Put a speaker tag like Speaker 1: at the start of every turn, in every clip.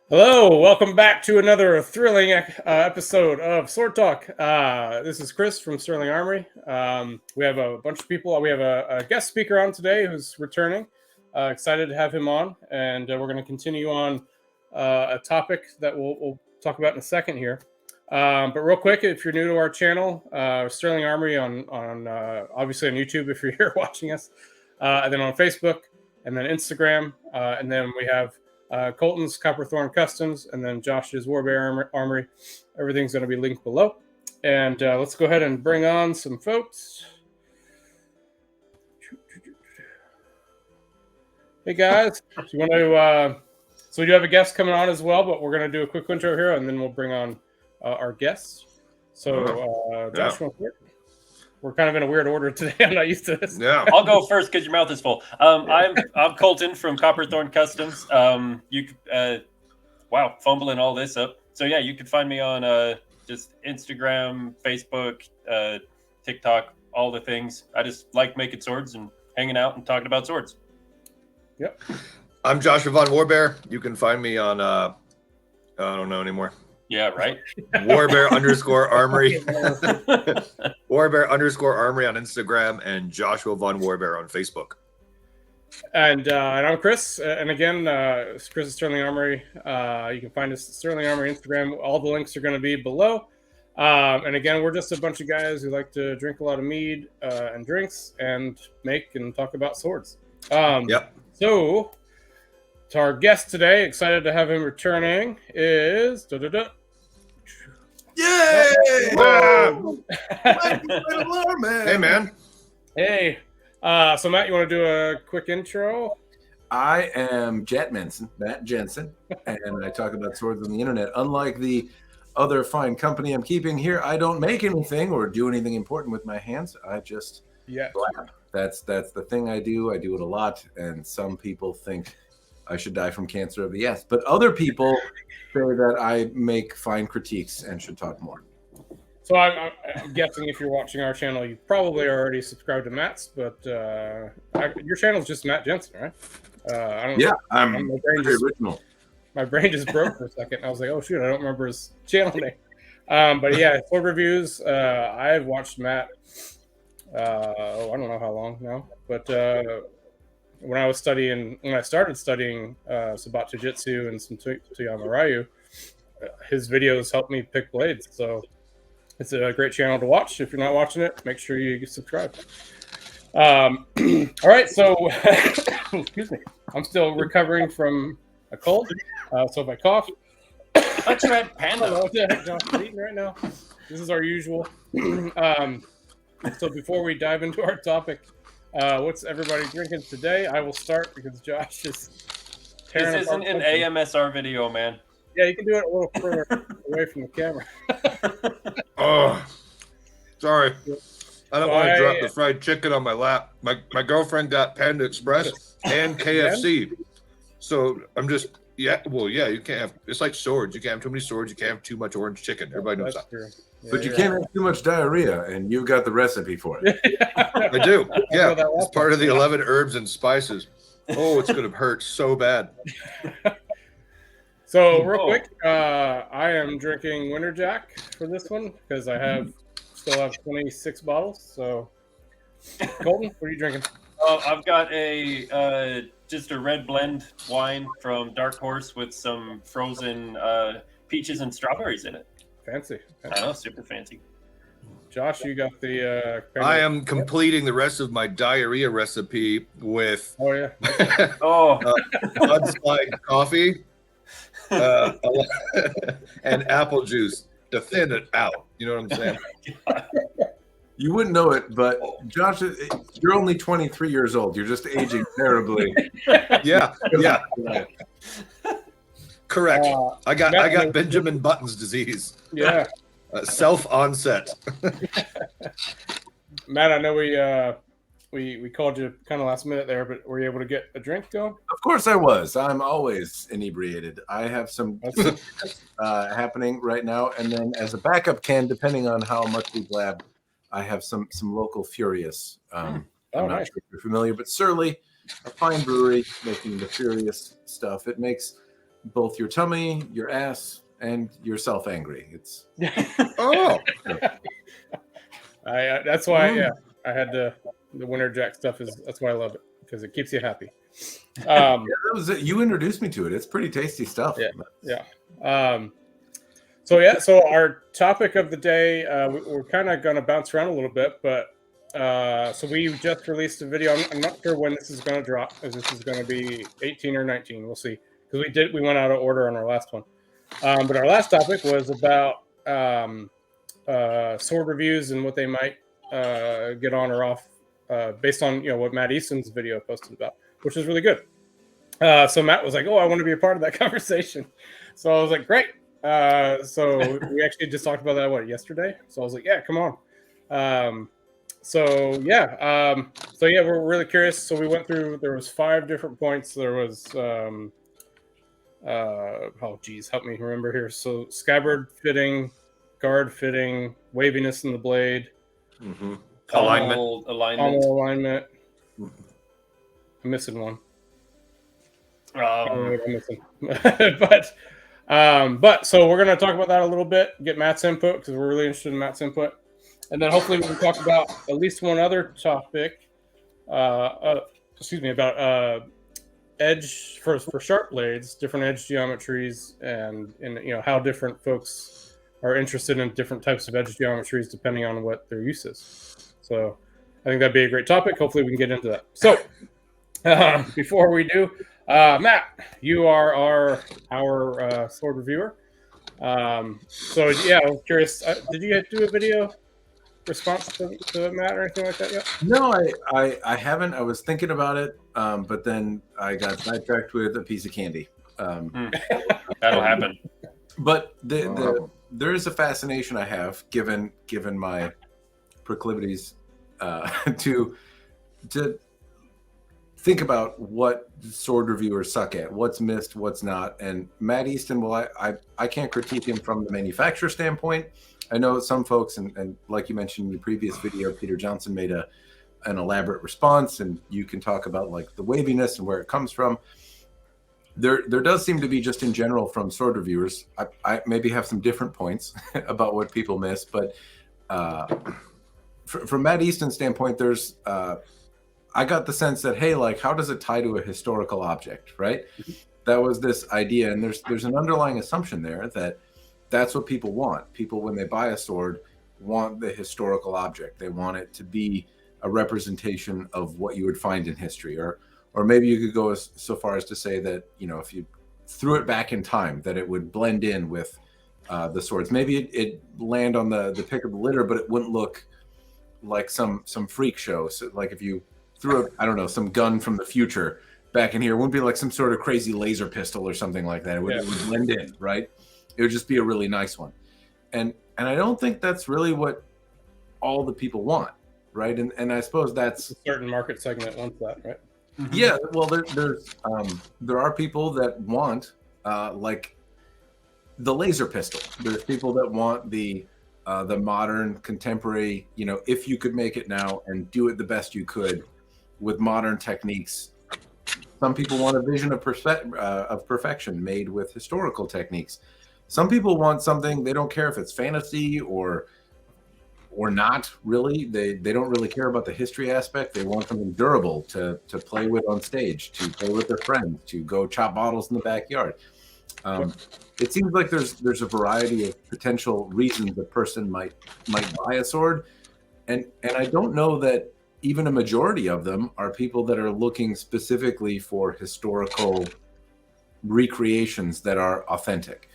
Speaker 1: Hello, welcome back to another thrilling episode of Sword Talk. This is Chris from Sterling Armory. We have a bunch of people. We have a guest speaker on today who's returning. Excited to have him on, and we're going to continue on a topic that we'll talk about in a second here. But real quick, if you're new to our channel, Sterling Armory on obviously on YouTube if you're here watching us, and then on Facebook, and then Instagram, and then we have Colton's Copperthorn Customs, and then Josh's Warbear Armory. Everything's going to be linked below. And let's go ahead and bring on some folks. Hey guys, do you want to? So we do have a guest coming on as well, but we're going to do a quick intro here, and then we'll bring on our guests. So Josh, we're kind of in a weird order today. I'm not used to this.
Speaker 2: Yeah, I'll go first because your mouth is full. I'm Colton from Copperthorn Customs. Fumbling all this up. So yeah, you can find me on just Instagram, Facebook, TikTok, all the things. I just like making swords and hanging out and talking about swords.
Speaker 1: Yep.
Speaker 3: I'm Joshua Von Warbear. You can find me on I don't know anymore.
Speaker 2: Yeah, right.
Speaker 3: Warbear _ Armory. Warbear _ Armory on Instagram, and Joshua Von Warbear on Facebook.
Speaker 1: And I'm Chris. And again, Chris is Sterling Armory. You can find us at Sterling Armory Instagram. All the links are going to be below. And again, we're just a bunch of guys who like to drink a lot of mead and drinks and make and talk about swords.
Speaker 3: Yep.
Speaker 1: So, to our guest today, excited to have him returning, is...
Speaker 3: Yay!
Speaker 1: Wow.
Speaker 3: Hey, man.
Speaker 1: Hey. So, Matt, you want to do a quick intro?
Speaker 4: I am Matt Jensen, and I talk about swords on the internet. Unlike the other fine company I'm keeping here, I don't make anything or do anything important with my hands. I just blab. That's the thing I do. I do it a lot, and some people think I should die from cancer of the ass. But other people say that I make fine critiques and should talk more.
Speaker 1: So I'm guessing if you're watching our channel, you probably already subscribed to Matt's, but your channel is just Matt Jensen, right? I don't know.
Speaker 4: I'm very original.
Speaker 1: My brain just broke for a second. I was like, oh, shoot, I don't remember his channel name. But yeah, sword reviews. I've watched Matt, I don't know how long now, but when I started studying Sabat Jiu-Jitsu and some Toyama Ryu, his videos helped me pick blades. So it's a great channel to watch. If you're not watching it, make sure you subscribe. All right, so excuse me. I'm still recovering from a cold, so if I cough,
Speaker 2: That's right, Panda.
Speaker 1: what the heck Josh is eating right now. This is our usual. So before we dive into our topic, what's everybody drinking today? I will start because Josh is tearing
Speaker 2: This isn't an AMSR video, man.
Speaker 1: Yeah, you can do it a little further away from the camera.
Speaker 3: Oh, sorry. I don't want to
Speaker 1: Why-
Speaker 3: drop the fried chicken on my lap. My girlfriend got Panda Express and KFC. So I'm just, you can't have, it's like swords. You can't have too many swords. You can't have too much orange chicken. Everybody knows
Speaker 1: That's
Speaker 3: that.
Speaker 1: true. Yeah,
Speaker 4: But you
Speaker 1: you're
Speaker 4: can't have too much diarrhea, and you got the recipe for it.
Speaker 1: right.
Speaker 3: I do. Yeah,
Speaker 1: that
Speaker 3: it's
Speaker 1: last
Speaker 3: part of the
Speaker 1: one.
Speaker 3: 11 herbs and spices. Oh, it's going to hurt so bad.
Speaker 1: So real quick, I am drinking Winter Jack for this one because I still have 26 bottles. So, Colton, what are you drinking?
Speaker 2: I've got just a red blend wine from Dark Horse with some frozen peaches and strawberries in it.
Speaker 1: Fancy.
Speaker 2: I know, super fancy.
Speaker 1: Josh, you got the.
Speaker 3: I am completing the rest of my diarrhea recipe with
Speaker 1: Oh yeah.
Speaker 3: unspiked coffee and apple juice to thin it out. You know what I'm saying?
Speaker 4: You wouldn't know it, but Josh, you're only 23 years old. You're just aging terribly.
Speaker 3: Yeah. Correct. I got Benjamin Button's disease.
Speaker 1: Yeah.
Speaker 3: Self-onset.
Speaker 1: Matt, I know we called you kind of last minute there, but were you able to get a drink going?
Speaker 4: Of course I was. I'm always inebriated. I have some happening right now, and then as a backup can, depending on how much we blab, I have some local Furious. I'm not
Speaker 1: nice.
Speaker 4: sure if you're familiar, but Surly, a fine brewery making the Furious stuff. It makes both your tummy, your ass, and yourself angry. It's
Speaker 3: Oh,
Speaker 1: That's why I had the Winter Jack stuff that's why I love it, because it keeps you happy.
Speaker 4: that was it. You introduced me to it. It's pretty tasty stuff.
Speaker 1: Yeah. So our topic of the day, we're kind of going to bounce around a little bit, but so we just released a video. I'm not sure when this is going to drop, as this is going to be 18 or 19. We'll see, because we went out of order on our last one. But our last topic was about sword reviews and what they might get on or off based on what Matt Easton's video posted about, which was really good. So Matt was like, "Oh, I want to be a part of that conversation." So I was like, "Great." So we actually just talked about that yesterday. So I was like, "Yeah, come on." We're really curious. So we went through. There was 5 different points. There was help me remember here. So scabbard fitting, guard fitting, waviness in the blade,
Speaker 3: alignment.
Speaker 1: alignment. I'm missing one. I'm missing. but so we're going to talk about that a little bit, get Matt's input, because we're really interested in Matt's input, and then hopefully we can talk about at least one other topic. About edge for sharp blades, different edge geometries, and how different folks are interested in different types of edge geometries depending on what their use is. So I think that'd be a great topic. Hopefully we can get into that. So before we do, Matt, you are our sword reviewer. I'm curious. Did you do a video response to Matt or anything like that yet?
Speaker 4: No, I haven't. I was thinking about it, but then I got sidetracked with a piece of candy.
Speaker 2: That'll happen.
Speaker 4: But there is a fascination I have, given my proclivities, to think about what sword reviewers suck at, what's missed, what's not. And Matt Easton, well, I can't critique him from the manufacturer standpoint. I know some folks, and like you mentioned in your previous video, Peter Johnson made an elaborate response, and you can talk about like the waviness and where it comes from. There does seem to be, just in general, from sword reviewers, I maybe have some different points about what people miss, but from Matt Easton's standpoint, there's I got the sense that, hey, like, how does it tie to a historical object, right? That was this idea, and there's an underlying assumption there that that's what people want. People, when they buy a sword, want the historical object. They want it to be a representation of what you would find in history, or maybe you could go so far as to say that, if you threw it back in time, that it would blend in with the swords. Maybe it land on the pick of the litter, but it wouldn't look like some freak show. So, like, if you threw some gun from the future back in here, it wouldn't be like some sort of crazy laser pistol or something like that. It would blend in, right? It would just be a really nice one. And I don't think that's really what all the people want, right? And I suppose that's
Speaker 1: a certain market segment wants that, right?
Speaker 2: Mm-hmm.
Speaker 4: Yeah, well, there are people that want like the laser pistol. There's people that want the modern, contemporary. If you could make it now and do it the best you could with modern techniques. Some people want a vision of perfection made with historical techniques. Some people want something, they don't care if it's fantasy or not really. They don't really care about the history aspect. They want something durable to play with on stage, to play with their friends, to go chop bottles in the backyard. It seems like there's a variety of potential reasons a person might buy a sword, and I don't know that even a majority of them are people that are looking specifically for historical recreations that are authentic.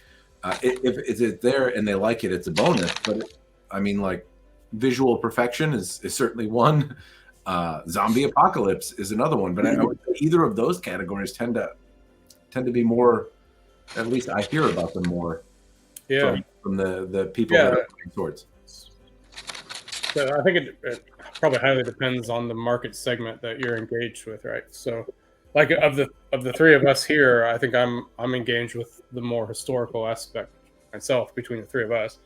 Speaker 4: If it's there and they like it, it's a bonus. But like, visual perfection is certainly one. Zombie apocalypse is another one. But I would say either of those categories tend to be more. At least I hear about them more.
Speaker 1: Yeah.
Speaker 4: From the people that are playing swords.
Speaker 1: So I think it probably highly depends on the market segment that you're engaged with, right? So, like, of the three of us here, I think I'm engaged with the more historical aspect myself between the three of us.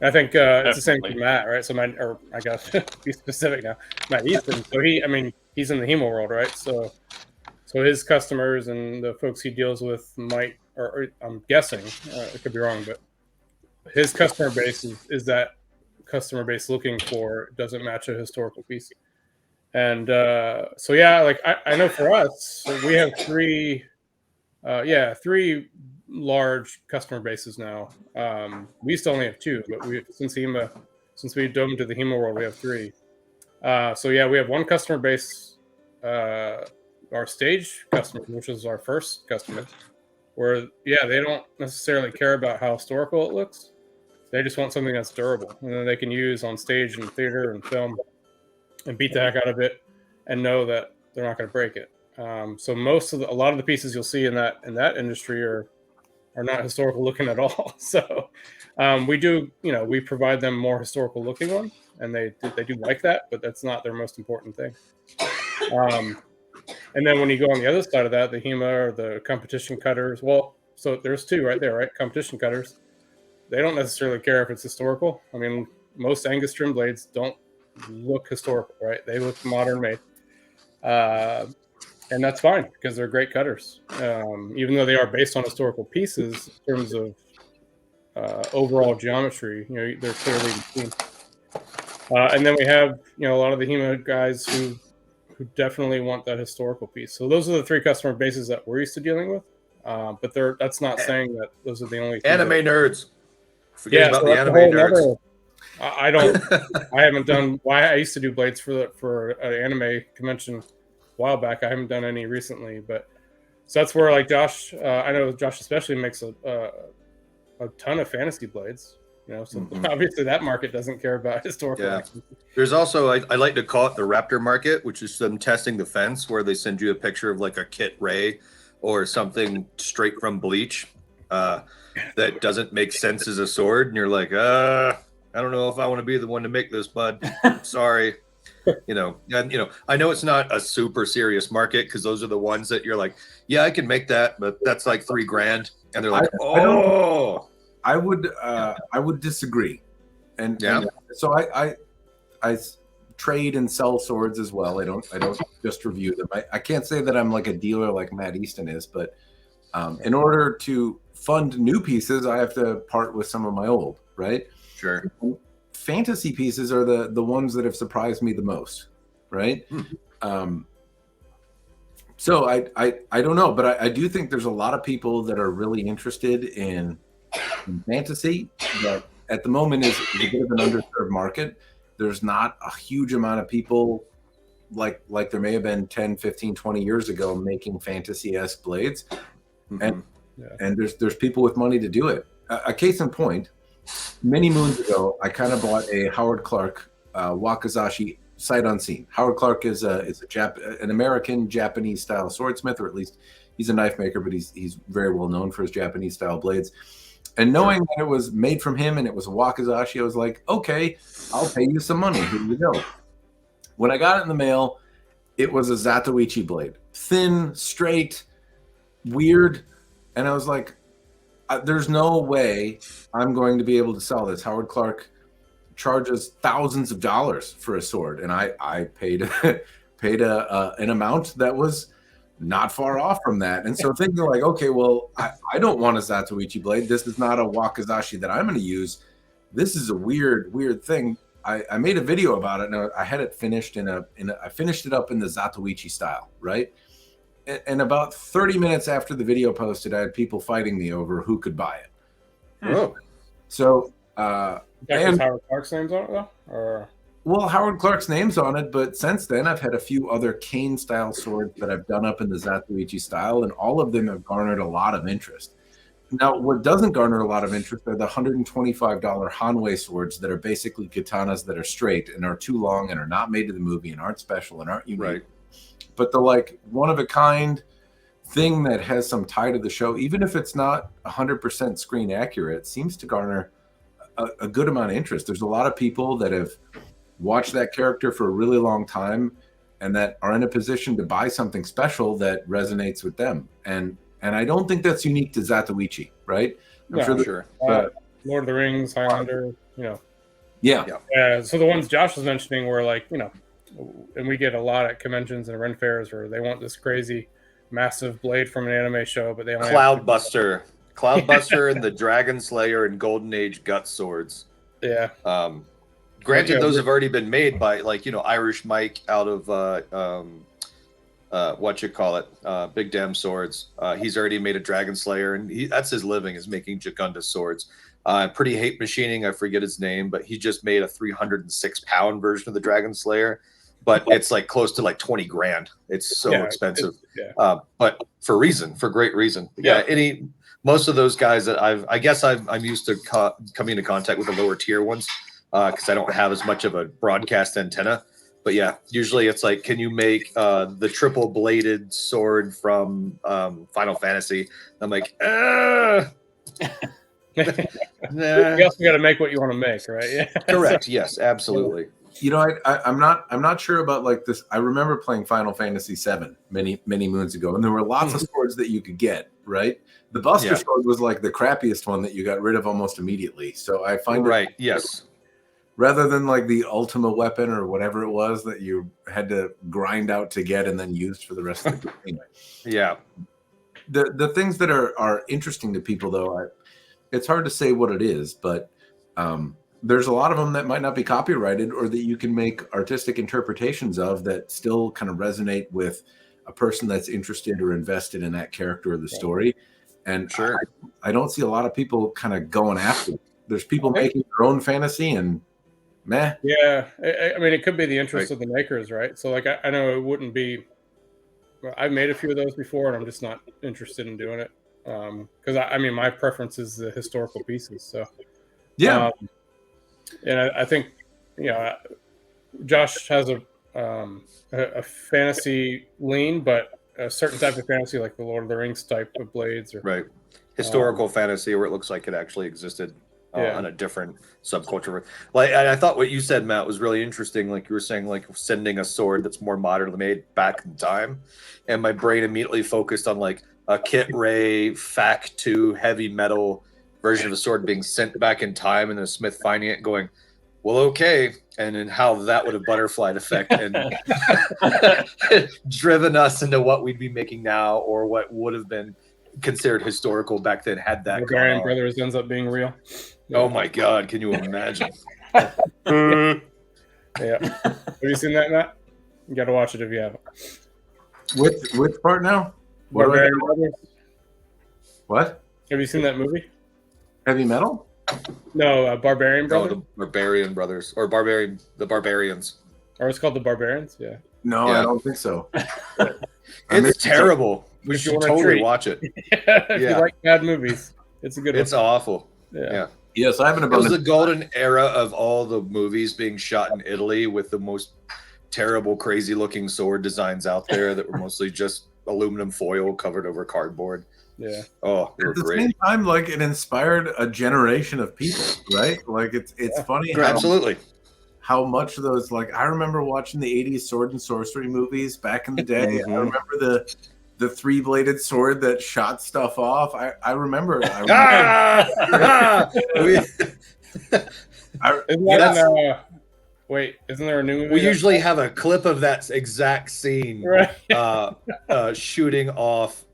Speaker 1: And I think it's the same for Matt, right? So I gotta be specific now. Matt Easton. So he's in the HEMA world, right? So his customers and the folks he deals with might or I'm guessing, it could be wrong, but his customer base is that customer base looking for doesn't match a historical piece. And so yeah, like I know for us, we have three large customer bases now. We used to only have two, but since we dove into the HEMA world, we have three. So yeah, we have one customer base, our stage customers, which is our first customers, where they don't necessarily care about how historical it looks. They just want something that's durable and then they can use on stage and theater and film and beat the heck out of it and know that they're not going to break it. So a lot of the pieces you'll see in that industry are not historical looking at all. So we provide them more historical looking ones, and they do like that, but that's not their most important thing. And then when you go on the other side of that, the HEMA or the competition cutters, well, so there's two right there, right? Competition cutters. They don't necessarily care if it's historical. I mean, most Angus trim blades don't look historical, right? They look modern made. And that's fine because they're great cutters. Even though they are based on historical pieces in terms of overall geometry, they're clearly between. And then we have, a lot of the HEMA guys who definitely want that historical piece. So those are the three customer bases that we're used to dealing with. But that's not saying that those are the only
Speaker 3: anime nerds. Forget about the anime nerds.
Speaker 1: I haven't done. I used to do blades for an anime convention a while back. I haven't done any recently, but so that's where like Josh. I know Josh especially makes a ton of fantasy blades. So obviously that market doesn't care about historical.
Speaker 3: Yeah. There's also I like to call it the Raptor market, which is them testing the fence, where they send you a picture of like a Kit Ray or something straight from Bleach that doesn't make sense as a sword, and you're like, I don't know if I want to be the one to make this, bud. Sorry. I know it's not a super serious market because those are the ones that you're like, yeah, I can make that, but that's like $3,000, and they're like,
Speaker 4: I would disagree, and so I trade and sell swords as well. I don't just review them. I can't say that I'm like a dealer like Matt Easton is, but in order to fund new pieces, I have to part with some of my old, right?
Speaker 3: Sure.
Speaker 4: Fantasy pieces are the ones that have surprised me the most, right? So I don't know, but I do think there's a lot of people that are really interested in fantasy, but at the moment is a bit of an underserved market. There's not a huge amount of people like there may have been 10, 15, 20 years ago making fantasy-esque blades. And there's people with money to do it. A case in point, many moons ago, I kind of bought a Howard Clark Wakizashi sight unseen. Howard Clark is an American Japanese style swordsmith, or at least he's a knife maker, but he's very well known for his Japanese style blades. And knowing that it was made from him and it was a Wakizashi, I was like, okay, I'll pay you some money. Here you go. When I got it in the mail, it was a Zatoichi blade, thin, straight, weird, and I was like, there's no way I'm going to be able to sell this. Howard Clark charges thousands of dollars for a sword, and I paid an amount that was not far off from that. And so thinking like, okay, well, I don't want a Zatoichi blade. This is not a Wakizashi that I'm going to use. This is a weird thing. I made a video about it, and I had it finished I finished it up in the Zatoichi style, right? And about 30 minutes after the video posted, I had people fighting me over who could buy it.
Speaker 3: Oh.
Speaker 1: So, and Howard Clark's name's on it, though? Or...
Speaker 4: Well, Howard Clark's name's on it, but since then, I've had a few other cane-style swords that I've done up in the Zatoichi style, and all of them have garnered a lot of interest. Now, what doesn't garner a lot of interest are the $125 Hanwei swords that are basically katanas that are straight and are too long and are not made to the movie and aren't special and aren't unique. Right. But the like one-of-a-kind thing that has some tie to the show, even if it's not 100% screen accurate, seems to garner a good amount of interest. There's a lot of people that have watched that character for a really long time and that are in a position to buy something special that resonates with them. And I don't think that's unique to Zatoichi, right?
Speaker 1: I'm sure. Lord of the Rings, Highlander,
Speaker 4: Yeah.
Speaker 1: So the ones Josh was mentioning were like, and we get a lot at conventions and Ren fairs where they want this crazy massive blade from an anime show, but they only have
Speaker 3: Cloudbuster and the Dragon Slayer and Golden Age gut swords.
Speaker 1: Yeah.
Speaker 3: Granted,
Speaker 1: Yeah,
Speaker 3: those have already been made by Irish Mike out of Big Damn Swords. He's already made a Dragon Slayer, and that's his living, is making Jagunda swords. Pretty Hate Machining, I forget his name, but he just made a 306-pound version of the Dragon Slayer, but it's like close to like 20 grand. It's so expensive. But for great reason. Most of those guys that I'm used to coming into contact with the lower tier ones, because I don't have as much of a broadcast antenna. But yeah, usually it's like, can you make the triple bladed sword from Final Fantasy? I'm like, nah.
Speaker 1: You also got to make what you want to make, right? Yeah.
Speaker 3: Correct. Yes, absolutely.
Speaker 4: I'm not sure about like this. I remember playing Final Fantasy VII many moons ago, and there were lots of swords that you could get, right? The Buster Sword was like the crappiest one that you got rid of almost immediately. So I find rather than like the Ultima weapon or whatever it was that you had to grind out to get and then used for the rest of the game.
Speaker 3: Yeah.
Speaker 4: The things that are interesting to people, though, it's hard to say what it is, but there's a lot of them that might not be copyrighted or that you can make artistic interpretations of that still kind of resonate with a person that's interested or invested in that character or the story. And I don't see a lot of people kind of going after it. There's people making their own fantasy and meh.
Speaker 1: Yeah. I mean, it could be the interest of the makers, right? So like, I know it wouldn't be, I've made a few of those before and I'm just not interested in doing it. Because I mean, my preference is the historical pieces. So and I think Josh has a fantasy lean, but a certain type of fantasy, like the Lord of the Rings type of blades, or
Speaker 3: historical fantasy, where it looks like it actually existed on a different subculture. Like, and I thought what you said, Matt, was really interesting. Like you were saying, like sending a sword that's more modernly made back in time, and my brain immediately focused on like a Kit Ray FAC 2 heavy metal version of a sword being sent back in time, and then Smith finding it and going, well, okay, and then how that would have butterflied effect and driven us into what we'd be making now, or what would have been considered historical back then had that
Speaker 1: Barbarian Brothers ends up being real.
Speaker 3: Oh my God, can you imagine?
Speaker 1: Yeah. Have you seen that, Matt? You got to watch it if you haven't.
Speaker 4: Which part now?
Speaker 1: Barbarian Brothers.
Speaker 4: What?
Speaker 1: Have you seen that movie?
Speaker 4: Heavy metal?
Speaker 1: No, Barbarian Brothers.
Speaker 3: The Barbarian Brothers, or the Barbarians.
Speaker 1: Or it's called the Barbarians. Yeah.
Speaker 4: No, I don't think so.
Speaker 3: It's terrible. We should totally watch it.
Speaker 1: If you like bad movies, it's a good one.
Speaker 3: It's awful.
Speaker 1: Yeah.
Speaker 4: Yes, I haven't.
Speaker 3: It was the golden era of all the movies being shot in Italy with the most terrible, crazy-looking sword designs out there that were mostly just aluminum foil covered over cardboard.
Speaker 1: Yeah.
Speaker 3: Oh, they were great.
Speaker 4: At the same time, like it inspired a generation of people, right? Like it's funny.
Speaker 3: Absolutely.
Speaker 4: How much of those, like I remember watching the 80s sword and sorcery movies back in the day. I remember the three-bladed sword that shot stuff off. I remember.
Speaker 1: Wait, isn't there a new movie?
Speaker 3: We usually have a clip of that exact scene shooting off.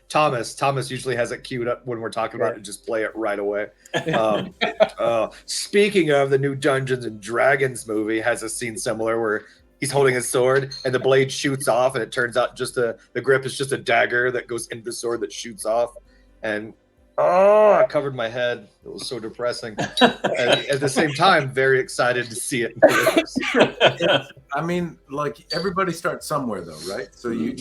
Speaker 3: Thomas usually has it queued up when we're talking about it, just play it right away. Speaking of, the new Dungeons and Dragons movie has a scene similar where he's holding his sword and the blade shoots off, and it turns out the grip is just a dagger that goes into the sword that shoots off. And I covered my head. It was so depressing. And at the same time, very excited to see it.
Speaker 4: I mean, like everybody starts somewhere, though, right? So you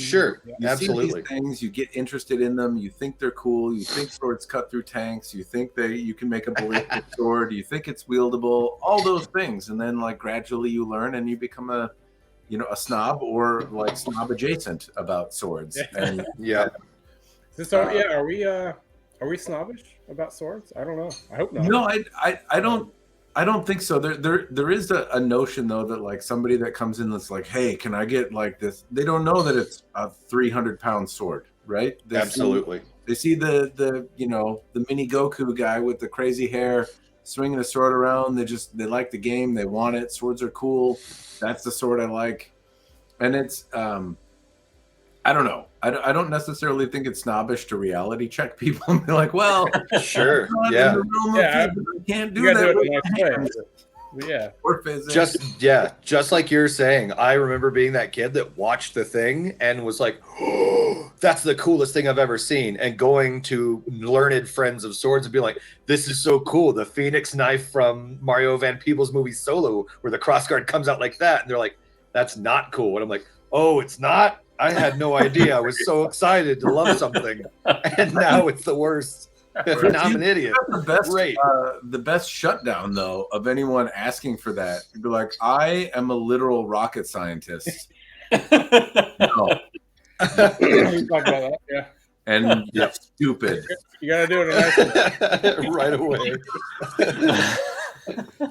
Speaker 3: absolutely
Speaker 4: see these things, you get interested in them, you think they're cool, you think swords cut through tanks, you think you can make a ballistic sword, you think it's wieldable, all those things, and then like gradually you learn and you become a snob or like snob adjacent about swords. And
Speaker 1: Are we snobbish about swords? I don't know. I hope not.
Speaker 4: No, I don't think so. There is a notion though that like somebody that comes in that's like, hey, can I get like this? They don't know that it's a 300-pound sword, right?
Speaker 3: Absolutely.
Speaker 4: They see the mini Goku guy with the crazy hair swinging a sword around. They like the game. They want it. Swords are cool. That's the sword I like. And it's I don't know. I don't necessarily think it's snobbish to reality check people and be like, well,
Speaker 3: Sure.
Speaker 4: I'm not
Speaker 3: Yeah.
Speaker 4: in the realm of
Speaker 1: Yeah,
Speaker 4: physics. I can't do
Speaker 1: You gotta
Speaker 4: that
Speaker 1: do it
Speaker 4: with
Speaker 1: in a
Speaker 4: my
Speaker 1: nice way.
Speaker 4: hands
Speaker 1: But yeah.
Speaker 4: or physics.
Speaker 3: Just like you're saying, I remember being that kid that watched the thing and was like, oh, that's the coolest thing I've ever seen. And going to learned friends of swords and be like, this is so cool. The Phoenix knife from Mario Van Peebles movie Solo, where the crossguard comes out like that. And they're like, that's not cool. And I'm like, oh, it's not? I had no idea. I was so excited to love something. And now it's the worst. And I'm an idiot.
Speaker 4: Great. The best shutdown, though, of anyone asking for that, you'd be like, I am a literal rocket scientist. No.
Speaker 1: We talked about that, yeah.
Speaker 4: And you're stupid.
Speaker 1: You gotta do it in a nice way.
Speaker 3: Right away.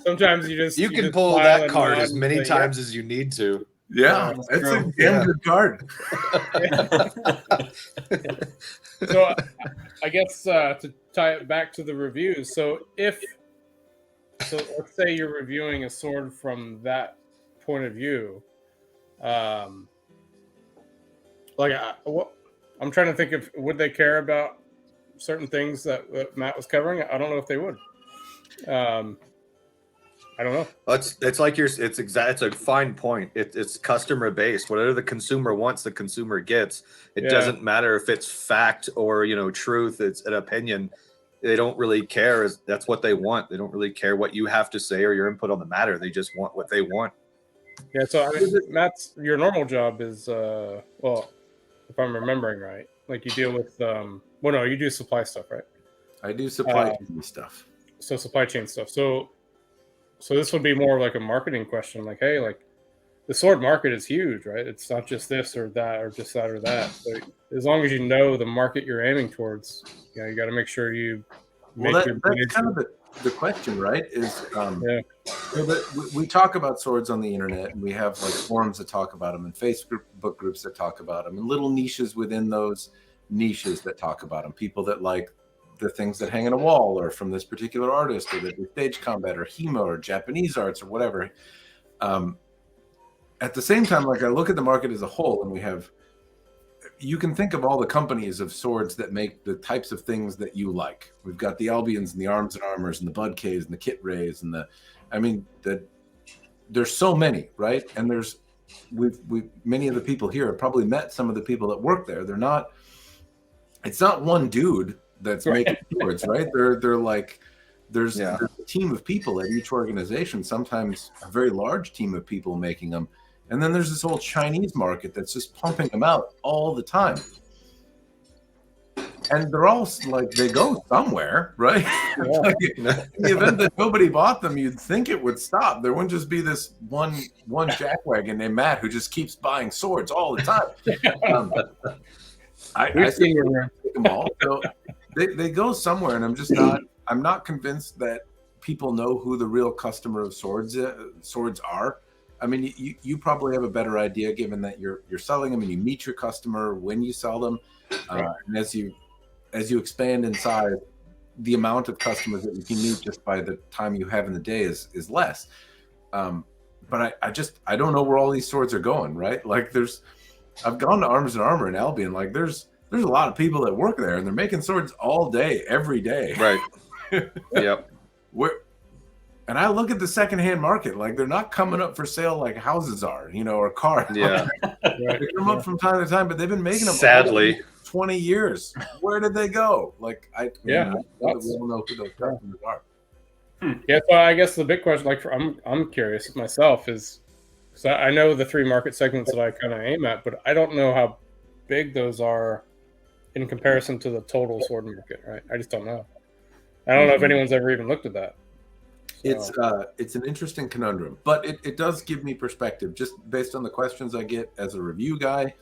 Speaker 1: Sometimes
Speaker 3: You
Speaker 1: you
Speaker 3: can
Speaker 1: just
Speaker 3: pull
Speaker 1: smile
Speaker 3: that
Speaker 1: and
Speaker 3: card
Speaker 1: nod
Speaker 3: as
Speaker 1: and
Speaker 3: many
Speaker 1: say,
Speaker 3: times as you need to.
Speaker 4: Yeah,
Speaker 2: That's
Speaker 4: it's a
Speaker 2: true.
Speaker 4: damn good card.
Speaker 1: So I guess to tie it back to the reviews. So let's say you're reviewing a sword from that point of view. I'm trying to think of, would they care about certain things that Matt was covering? I don't know if they would. I don't know.
Speaker 3: It's like it's a fine point. It's customer based. Whatever the consumer wants, the consumer gets. It doesn't matter if it's fact or truth. It's an opinion. They don't really care. That's what they want. They don't really care what you have to say or your input on the matter. They just want what they want.
Speaker 1: Yeah. So I mean, Matt's your normal job is well, if I'm remembering right, like you deal with no, you do supply stuff, right?
Speaker 4: I do supply chain stuff.
Speaker 1: So supply chain stuff. So this would be more like a marketing question, like, hey, like the sword market is huge, right? It's not just this or that or just that or that. So as long as you know the market you're aiming towards, you got to make sure you make
Speaker 4: that's kind of the question, right? Is we talk about swords on the internet, and we have like forums that talk about them and Facebook groups that talk about them and little niches within those niches that talk about them. People that like the things that hang on a wall or from this particular artist, or that do stage combat or HEMA or Japanese arts or whatever. At the same time, like I look at the market as a whole, and you can think of all the companies of swords that make the types of things that you like. We've got the Albions and the Arms and Armors and the Bud K's and the Kit Rays and there's so many, right? And many of the people here have probably met some of the people that work there. It's not one dude that's making swords, right? They're like, there's a team of people at each organization, sometimes a very large team of people making them. And then there's this whole Chinese market that's just pumping them out all the time. And they're all like, they go somewhere, right? Like, in the event that nobody bought them, you'd think it would stop. There wouldn't just be this one jackwagon named Matt who just keeps buying swords all the time. I see them all. So they go somewhere, and I'm not convinced that people know who the real customer of swords are. I mean, you probably have a better idea, given that you're selling them and you meet your customer when you sell them, and as you expand in size, the amount of customers that you can meet just by the time you have in the day is less. But I don't know where all these swords are going, right? Like I've gone to Arms and Armor in Albion. Like there's a lot of people that work there, and they're making swords all day, every day.
Speaker 3: Right. Yep.
Speaker 4: And I look at the secondhand market, like they're not coming up for sale like houses are, or cars.
Speaker 3: Yeah.
Speaker 4: They come up from time to time, but they've been making them
Speaker 3: Sadly
Speaker 4: 20 years. Where did they go? Like we don't know who those customers are.
Speaker 1: Yeah, so I guess the big question, like I'm curious myself, is so I know the three market segments that I kind of aim at, but I don't know how big those are in comparison to the total sword market, right? I just don't know. I don't know if anyone's ever even looked at that. So.
Speaker 4: It's an interesting conundrum, but it does give me perspective just based on the questions I get as a review guy.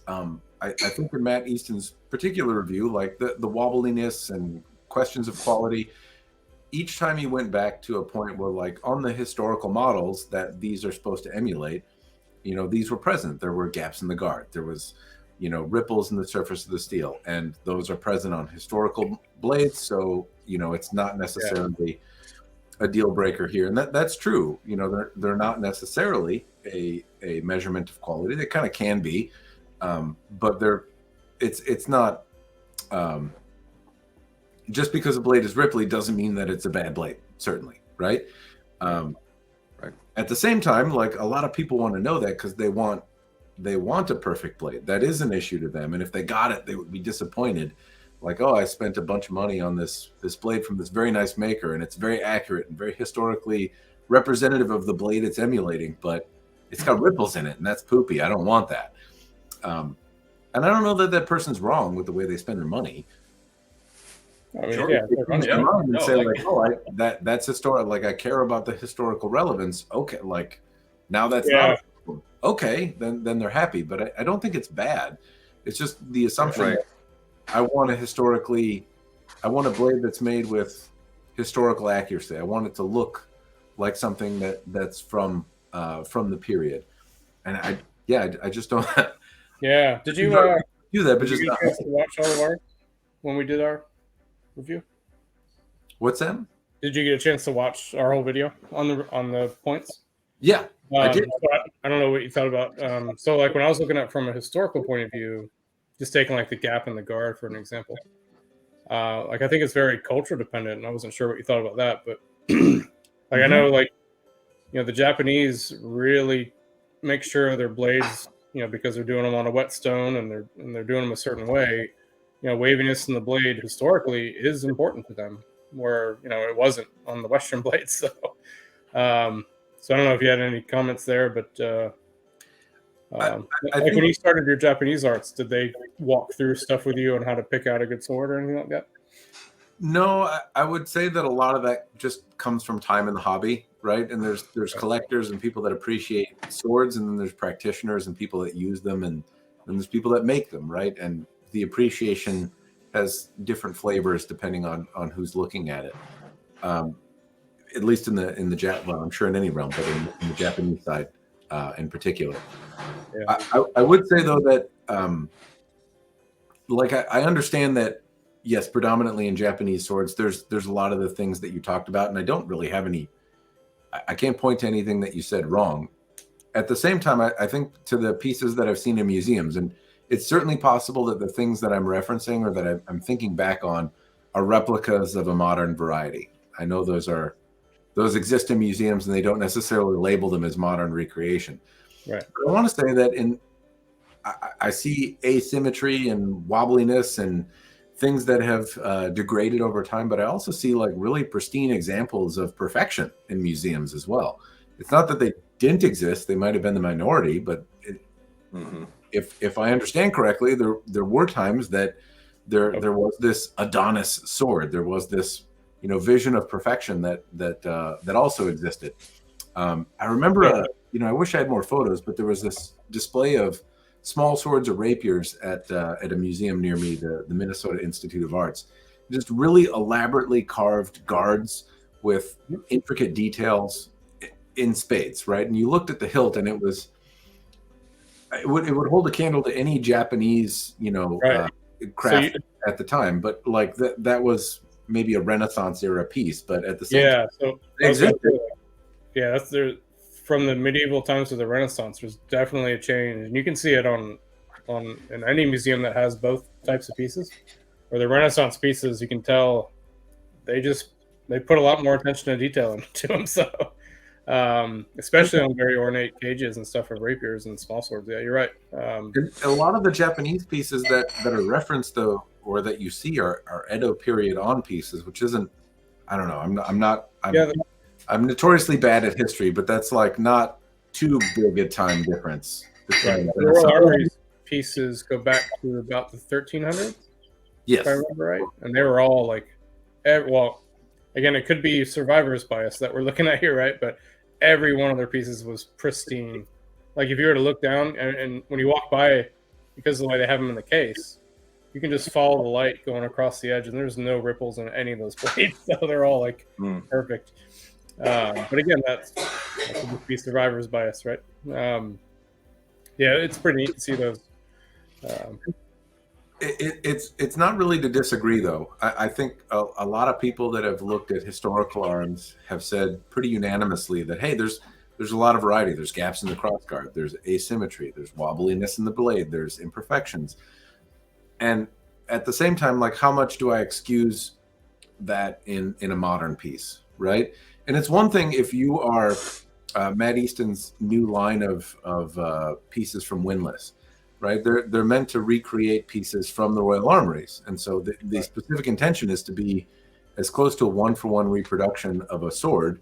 Speaker 4: I think in Matt Easton's particular review, like the wobbliness and questions of quality, each time he went back to a point where, like, on the historical models that these are supposed to emulate, these were present. There were gaps in the guard. There was, ripples in the surface of the steel, and those are present on historical blades. So, it's not necessarily a deal breaker here. And that's true. They're not necessarily a measurement of quality. They kind of can be, but it's not just because a blade is Ripley doesn't mean that it's a bad blade, certainly, right?
Speaker 3: Right.
Speaker 4: At the same time, like a lot of people want to know that because they want a perfect blade. That is an issue to them, and if they got it, they would be disappointed. Like, oh, I spent a bunch of money on this blade from this very nice maker, and it's very accurate and very historically representative of the blade it's emulating, but it's got ripples in it, and that's poopy. I don't want that. And I don't know that person's wrong with the way they spend their money.
Speaker 1: I mean,
Speaker 2: Sure.
Speaker 1: yeah,
Speaker 4: And say like, oh, that's historic. Like, I care about the historical relevance. Okay, like now that's not okay. Then they're happy. But I don't think it's bad. It's just the assumption
Speaker 3: Right.
Speaker 4: that I want a blade that's made with historical accuracy. I want it to look like something that's from the period. And I just don't.
Speaker 1: Yeah. Did you
Speaker 4: do that? But
Speaker 1: did you
Speaker 4: just
Speaker 1: get a chance to watch all of ours when we did our review?
Speaker 4: what's that?
Speaker 1: Did you get a chance to watch our whole video on the points?
Speaker 4: Yeah, I did.
Speaker 1: So I don't know what you thought about. So like when I was looking at from a historical point of view, just taking like the gap in the guard for an example. Like I think it's very culture dependent, and I wasn't sure what you thought about that, but like I know like the Japanese really make sure their blades, because they're doing them on a whetstone and they're doing them a certain way. Waviness in the blade historically is important to them, where it wasn't on the Western blades. So, so I don't know if you had any comments there, but
Speaker 4: I
Speaker 1: like
Speaker 4: think
Speaker 1: when you started your Japanese arts, did they walk through stuff with you on how to pick out a good sword or anything like that?
Speaker 4: no, I would say that a lot of that just comes from time in the hobby, right? And there's collectors and people that appreciate swords, and then there's practitioners and people that use them, and then there's people that make them, right? And the appreciation has different flavors depending on who's looking at it. At least in the well, I'm sure in any realm, but in the Japanese side in particular.
Speaker 1: Yeah.
Speaker 4: I would say though that like I understand that, yes, predominantly in Japanese swords, there's a lot of the things that you talked about, and I don't really have any. I can't point to anything that you said wrong. At the same time, I think to the pieces that I've seen in museums, and it's certainly possible that the things that I'm referencing or that I'm thinking back on are replicas of a modern variety. I know those exist in museums, and they don't necessarily label them as modern recreation.
Speaker 1: Right.
Speaker 4: But I want to say that I see asymmetry and wobbliness and things that have degraded over time, but I also see like really pristine examples of perfection in museums as well. It's not that they didn't exist; they might have been the minority, but if I understand correctly, there were times that there was this Adonis sword, there was this vision of perfection that also existed. I remember, I wish I had more photos, but there was this display of small swords or rapiers at a museum near me, the Minnesota Institute of Arts. Just really elaborately carved guards with intricate details in spades, right? And you looked at the hilt, and it would hold a candle to any Japanese, craft at the time. But like that was maybe a Renaissance era piece, but at the same time,
Speaker 1: so that's there. From the medieval times to the Renaissance, there's definitely a change, and you can see it on in any museum that has both types of pieces. Or the Renaissance pieces, you can tell they put a lot more attention to detail into them. So, especially on very ornate cages and stuff of rapiers and small swords. Yeah, you're right.
Speaker 4: A lot of the Japanese pieces that are referenced though, or that you see, are Edo period on pieces, which isn't. I don't know. I'm notoriously bad at history, but that's like not too big a time difference.
Speaker 1: Right. The Royal Armory's pieces go back to about the 1300s.
Speaker 4: Yes,
Speaker 1: if I remember right, and they were all like, well, again, it could be survivor's bias that we're looking at here, right? But every one of their pieces was pristine. Like if you were to look down and when you walk by, because of the way they have them in the case, you can just follow the light going across the edge, and there's no ripples in any of those blades, so they're all like perfect. But again, that would be survivor's bias, right? Yeah, it's pretty neat to see those.
Speaker 4: It's not really to disagree, though. I think a lot of people that have looked at historical arms have said pretty unanimously that, hey, there's a lot of variety. There's gaps in the crossguard. There's asymmetry. There's wobbliness in the blade. There's imperfections. And at the same time, like, how much do I excuse that in a modern piece, right? And it's one thing if you are Matt Easton's new line of pieces from Winless, right? They're meant to recreate pieces from the Royal Armories, and so the specific intention is to be as close to a 1-for-1 reproduction of a sword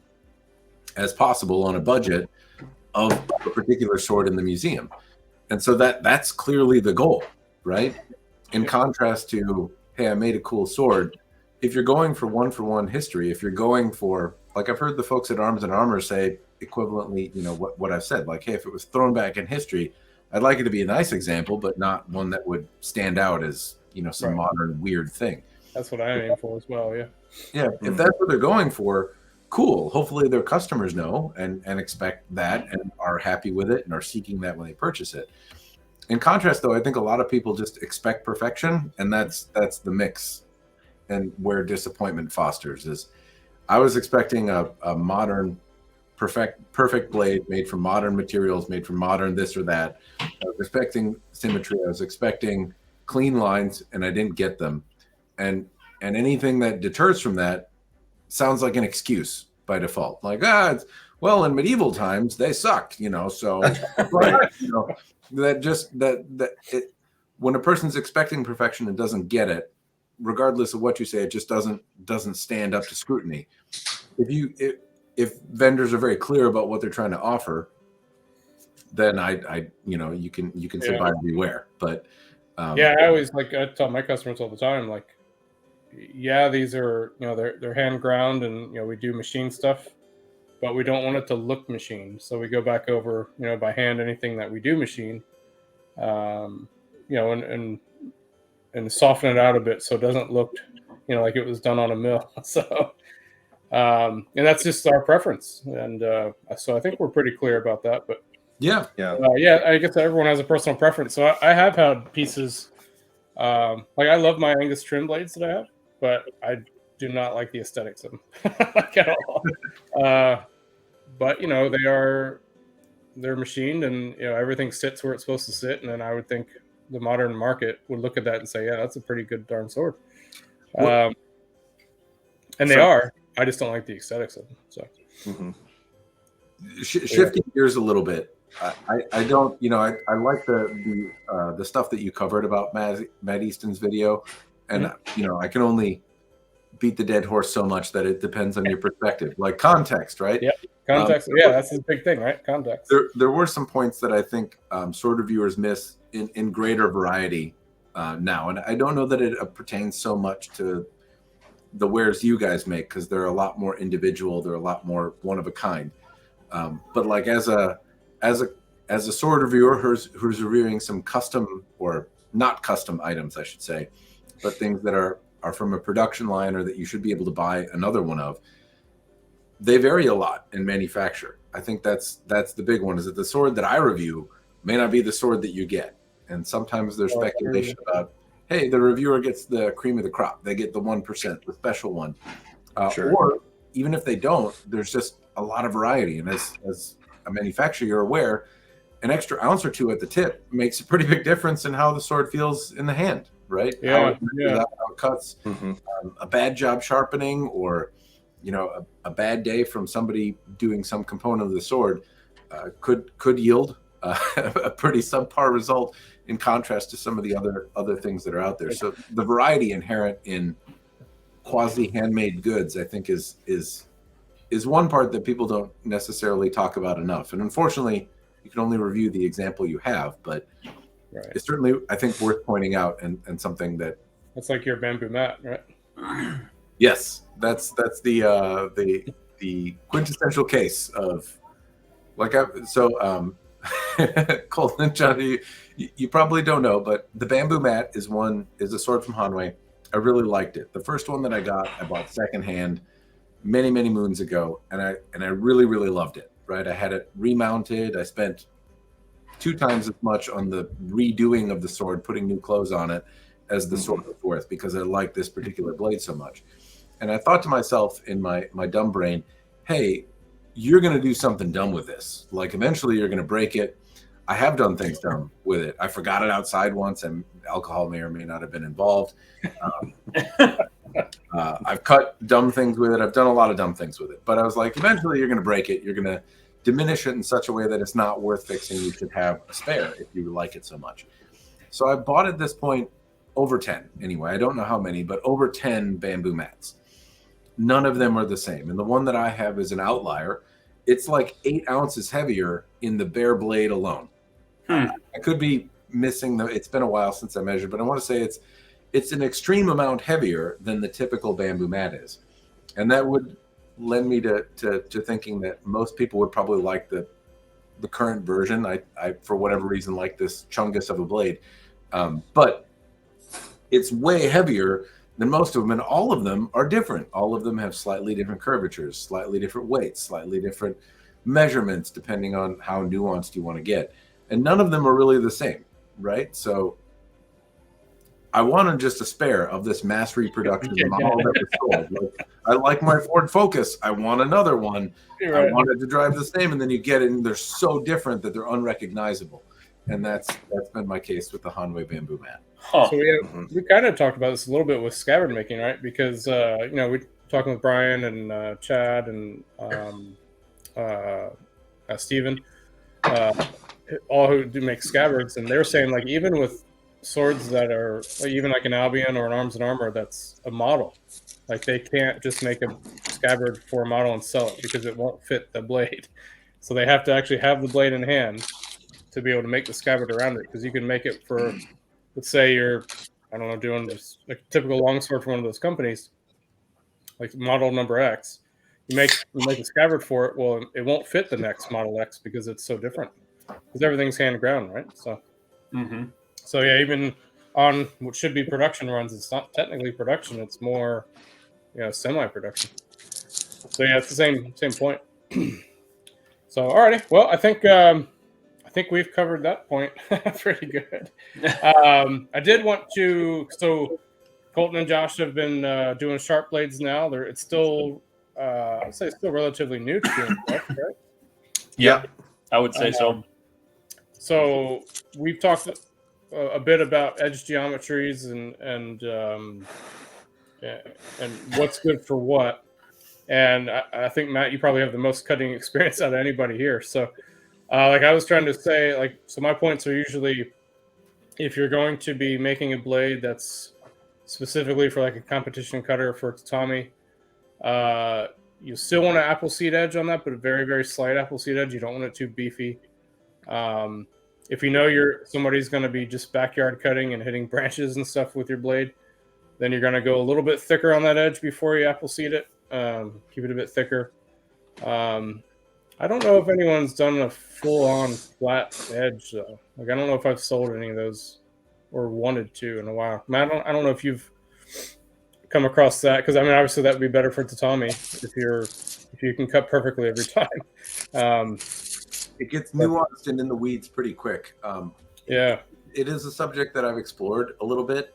Speaker 4: as possible on a budget of a particular sword in the museum. And so that's clearly the goal, right? In contrast to, hey, I made a cool sword. If you're going for 1-for-1 history, if you're going for, like, I've heard the folks at Arms and Armor say equivalently, you know, what I've said, like, hey, if it was thrown back in history, I'd like it to be a nice example, but not one that would stand out as, you know, some modern weird thing.
Speaker 1: That's what I aim for as well. Yeah.
Speaker 4: Yeah. If that's what they're going for, cool. Hopefully their customers know and expect that and are happy with it and are seeking that when they purchase it. In contrast, though, I think a lot of people just expect perfection, and that's the mix, and where disappointment fosters is. I was expecting a modern, perfect blade made from modern materials, made from modern this or that. I was expecting symmetry. I was expecting clean lines, and I didn't get them. And anything that deters from that sounds like an excuse by default. Like, it's, well, in medieval times they sucked, you know. So, you know, when a person's expecting perfection and doesn't get it, regardless of what you say, it just doesn't stand up to scrutiny. If vendors are very clear about what they're trying to offer, then I you know, you can say buyer beware. But
Speaker 1: I always I tell my customers all the time, like, yeah, these are, you know, they're hand ground, and, you know, we do machine stuff, but we don't want it to look machined. So we go back over, you know, by hand anything that we do machine, you know, and soften it out a bit so it doesn't look, you know, like it was done on a mill. So, and that's just our preference. And so I think we're pretty clear about that. But I guess everyone has a personal preference. So I have had pieces, like, I love my Angus trim blades that I have, but I do not like the aesthetics of them like, at all. But, you know, they're machined, and, you know, everything sits where it's supposed to sit. And then I would think the modern market would look at that and say, yeah, that's a pretty good darn sword. And they are. I just don't like the aesthetics of them. So
Speaker 4: shifting gears a little bit, I don't, you know, I like the stuff that you covered about Matt Easton's video, and you know, I can only beat the dead horse so much that it depends on your perspective, like context, right?
Speaker 1: Yeah, context. That's the big thing, right? Context.
Speaker 4: There were some points that I think sword reviewers miss in greater variety now, and I don't know that it pertains so much to the wares you guys make, because they're a lot more individual, they're a lot more one of a kind. But like as a sword reviewer who's reviewing some custom, or not custom items, I should say, but things that are from a production line, or that you should be able to buy another one of, they vary a lot in manufacture. I think that's the big one, is that the sword that I review may not be the sword that you get. And sometimes there's speculation about, hey, the reviewer gets the cream of the crop. They get the 1%, the special one. Or even if they don't, there's just a lot of variety. And as a manufacturer, you're aware, an extra ounce or two at the tip makes a pretty big difference in how the sword feels in the hand, right? How it cuts. A bad job sharpening, or, you know, a bad day from somebody doing some component of the sword could yield a pretty subpar result, in contrast to some of the other things that are out there. So the variety inherent in quasi handmade goods, I think, is one part that people don't necessarily talk about enough. And unfortunately, you can only review the example you have, but it's certainly, I think, worth pointing out, and something that. That's
Speaker 1: like your bamboo mat, right?
Speaker 4: Yes, that's the quintessential case of, like, Colton and Johnny, you probably don't know, but the bamboo mat is a sword from Hanwei. I really liked it. The first one that I bought secondhand many moons ago, and I really loved it. Right, I had it remounted. I spent 2 times as much on the redoing of the sword, putting new clothes on it, as the sword was worth, because I like this particular blade so much. And I thought to myself in my dumb brain, hey, you're going to do something dumb with this. Like, eventually you're going to break it. I have done things dumb with it. I forgot it outside once, and alcohol may or may not have been involved. I've cut dumb things with it. I've done a lot of dumb things with it. But I was like, eventually you're going to break it. You're going to diminish it in such a way that it's not worth fixing. You should have a spare if you like it so much. So I bought at this point over 10. Anyway, I don't know how many, but over 10 bamboo mats. None of them are the same. And the one that I have is an outlier. It's like 8 ounces heavier in the bare blade alone. I could be missing it's been a while since I measured, but I want to say it's an extreme amount heavier than the typical bamboo mat is. And that would lend me to thinking that most people would probably like the current version. I for whatever reason like this chungus of a blade. But it's way heavier than most of them, and all of them are different. All of them have slightly different curvatures, slightly different weights, slightly different measurements, depending on how nuanced you want to get. And none of them are really the same, right? So I wanted just a spare of this mass reproduction model that was sold. Like, I like my Ford Focus. I want another one. Right. I wanted to drive the same, and then you get it, and they're so different that they're unrecognizable. And that's been my case with the Hanwei bamboo mat.
Speaker 1: Huh. So we kind of talked about this a little bit with scabbard making, right? Because we talking with Brian and Chad and Steven, all who do make scabbards, and they're saying like even with swords that are even like an Albion or an Arms and Armor that's a model, like they can't just make a scabbard for a model and sell it because it won't fit the blade. So they have to actually have the blade in hand to be able to make the scabbard around it, because you can make it for, let's say you're, I don't know, doing just a typical longsword for one of those companies, like model number X. You make a scabbard for it. Well, it won't fit the next model X because it's so different. Because everything's hand ground, right? So, so yeah, even on what should be production runs, it's not technically production. It's more, semi-production. So yeah, it's the same point. So alrighty, well, I think we've covered that point pretty good. I did want to. So Colton and Josh have been doing sharp blades now. It's still, I'd say, it's still relatively new to doing stuff, right?
Speaker 2: Yeah, I would say so.
Speaker 1: So we've talked a bit about edge geometries and what's good for what. And I think, Matt, you probably have the most cutting experience out of anybody here. So, like I was trying to say, so my points are usually, if you're going to be making a blade that's specifically for like a competition cutter for tatami, you still want an apple seed edge on that, but a very, very slight apple seed edge. You don't want it too beefy. If you know somebody's going to be just backyard cutting and hitting branches and stuff with your blade, then you're going to go a little bit thicker on that edge before you apple seed it. Keep it a bit thicker. I don't know if anyone's done a full-on flat edge though. Like I don't know if I've sold any of those or wanted to in a while. I don't know if you've come across that, because I mean obviously that would be better for tatami if you can cut perfectly every time.
Speaker 4: It gets nuanced and in the weeds pretty quick.
Speaker 1: Yeah,
Speaker 4: it is a subject that I've explored a little bit,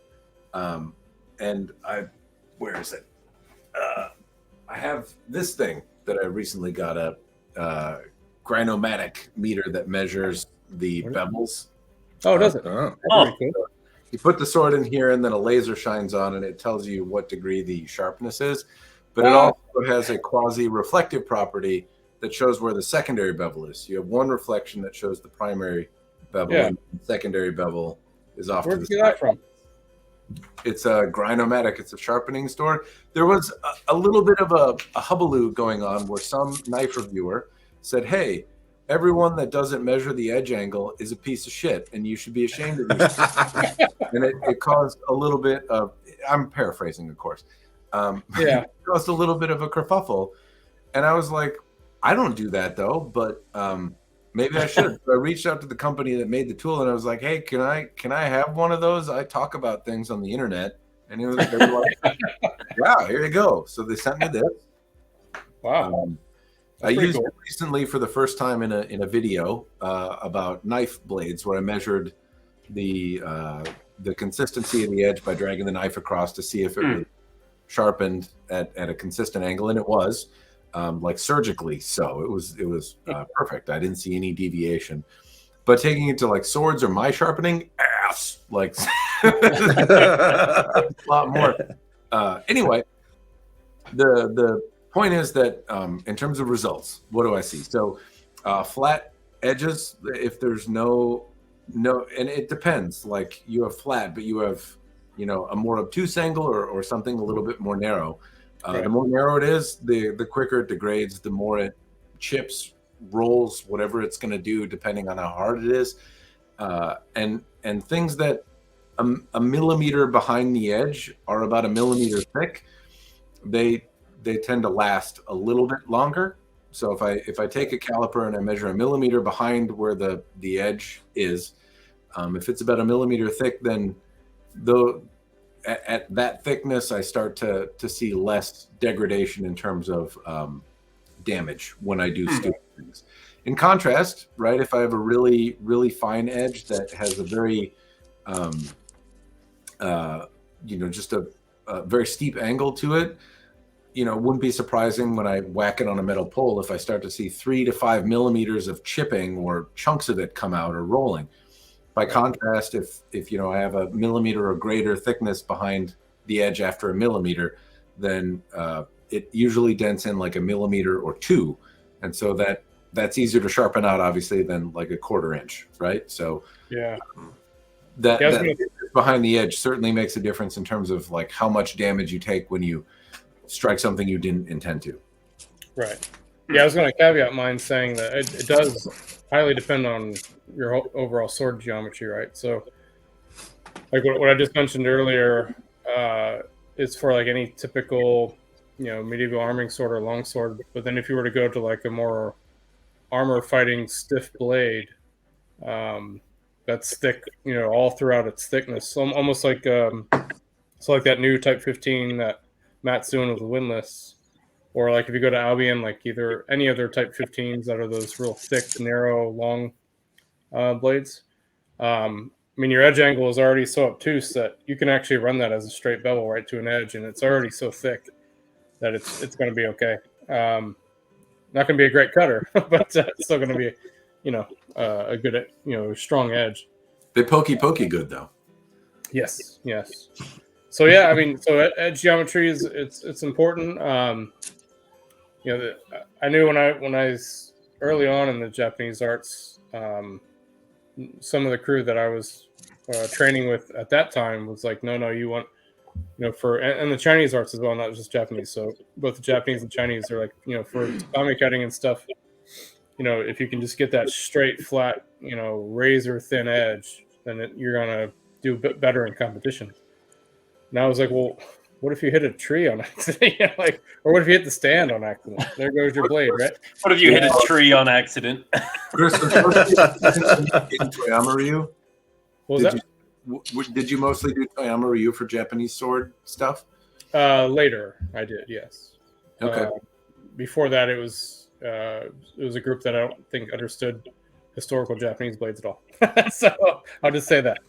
Speaker 4: and where is it? I have this thing that I recently got, a Grinomatic meter that measures the bevels. Oh,
Speaker 1: does it?
Speaker 4: Cool. You put the sword in here, and then a laser shines on, and it tells you what degree the sharpness is. But it also has a quasi-reflective property that shows where the secondary bevel is. So you have one reflection that shows the primary bevel, and the secondary bevel is off to the side.
Speaker 1: Where'd you get that from?
Speaker 4: It's a Grinomatic. It's a sharpening store. There was a little bit of a hullabaloo going on where some knife reviewer said, hey, everyone that doesn't measure the edge angle is a piece of shit, and you should be ashamed of yourself. And it caused a little bit of, I'm paraphrasing, of course. It caused a little bit of a kerfuffle. And I was like, I don't do that, though, but maybe I should. So I reached out to the company that made the tool, and I was like, hey, can I have one of those? I talk about things on the internet. And they were like, yeah, here you go. So they sent me this.
Speaker 1: Wow.
Speaker 4: I used it recently for the first time in a video about knife blades, where I measured the consistency of the edge by dragging the knife across to see if it was sharpened at a consistent angle, and it was. Like surgically, so it was perfect. I didn't see any deviation. But taking it to like swords or my sharpening, ass, like a lot more. Anyway, the point is that in terms of results, what do I see? So flat edges, if there's no, and it depends. Like you have flat, but you have, you know, a more obtuse angle or something a little bit more narrow.
Speaker 1: Right.
Speaker 4: The more narrow it is, the quicker it degrades, the more it chips, rolls, whatever it's going to do, depending on how hard it is. And things that a millimeter behind the edge are about a millimeter thick, they tend to last a little bit longer. So if I take a caliper and I measure a millimeter behind where the edge is, if it's about a millimeter thick, then at that thickness, I start to see less degradation in terms of damage when I do stupid things. In contrast, right, if I have a really, really fine edge that has a very, just a very steep angle to it, you know, it wouldn't be surprising when I whack it on a metal pole if I start to see 3 to 5 millimeters of chipping or chunks of it come out or rolling. By contrast, if you know, I have a millimeter or greater thickness behind the edge after a millimeter, then it usually dents in like a millimeter or 2. And so that's easier to sharpen out, obviously, than like a 1/4 inch, right? So that behind the edge certainly makes a difference in terms of like how much damage you take when you strike something you didn't intend to.
Speaker 1: Right. Yeah, I was going to caveat mine saying that it does highly depend on your overall sword geometry, right? So, like what I just mentioned earlier, is for like any typical, you know, medieval arming sword or longsword. But then if you were to go to like a more armor fighting stiff blade, that's thick, you know, all throughout its thickness. So almost like so like that new Type 15 that Matt's doing with the windlass. Or like if you go to Albion, like either any other Type 15s that are those real thick, narrow, long blades. I mean, your edge angle is already so obtuse that you can actually run that as a straight bevel right to an edge, and it's already so thick that it's going to be okay. Not going to be a great cutter, but it's still going to be, you know, a good, you know, strong edge.
Speaker 4: They pokey good though.
Speaker 1: Yes. So yeah, I mean, so edge geometry is it's important. You know, I knew when I was early on in the Japanese arts, some of the crew that I was training with at that time was like, no, you want, you know, and the Chinese arts as well, not just Japanese. So both the Japanese and Chinese are like, you know, for tatami cutting and stuff, you know, if you can just get that straight, flat, you know, razor thin edge, then you're gonna do a bit better in competition. And I was like, well, what if you hit a tree on accident? Yeah, like, or what if you hit the stand on accident? There goes your blade, right?
Speaker 2: What if you hit a tree on accident?
Speaker 4: Chris, in Toyama Ryu, did you mostly do Toyama Ryu for Japanese sword stuff?
Speaker 1: Later, I did, yes.
Speaker 4: Okay.
Speaker 1: Before that, it was a group that I don't think understood historical Japanese blades at all. So I'll just say that.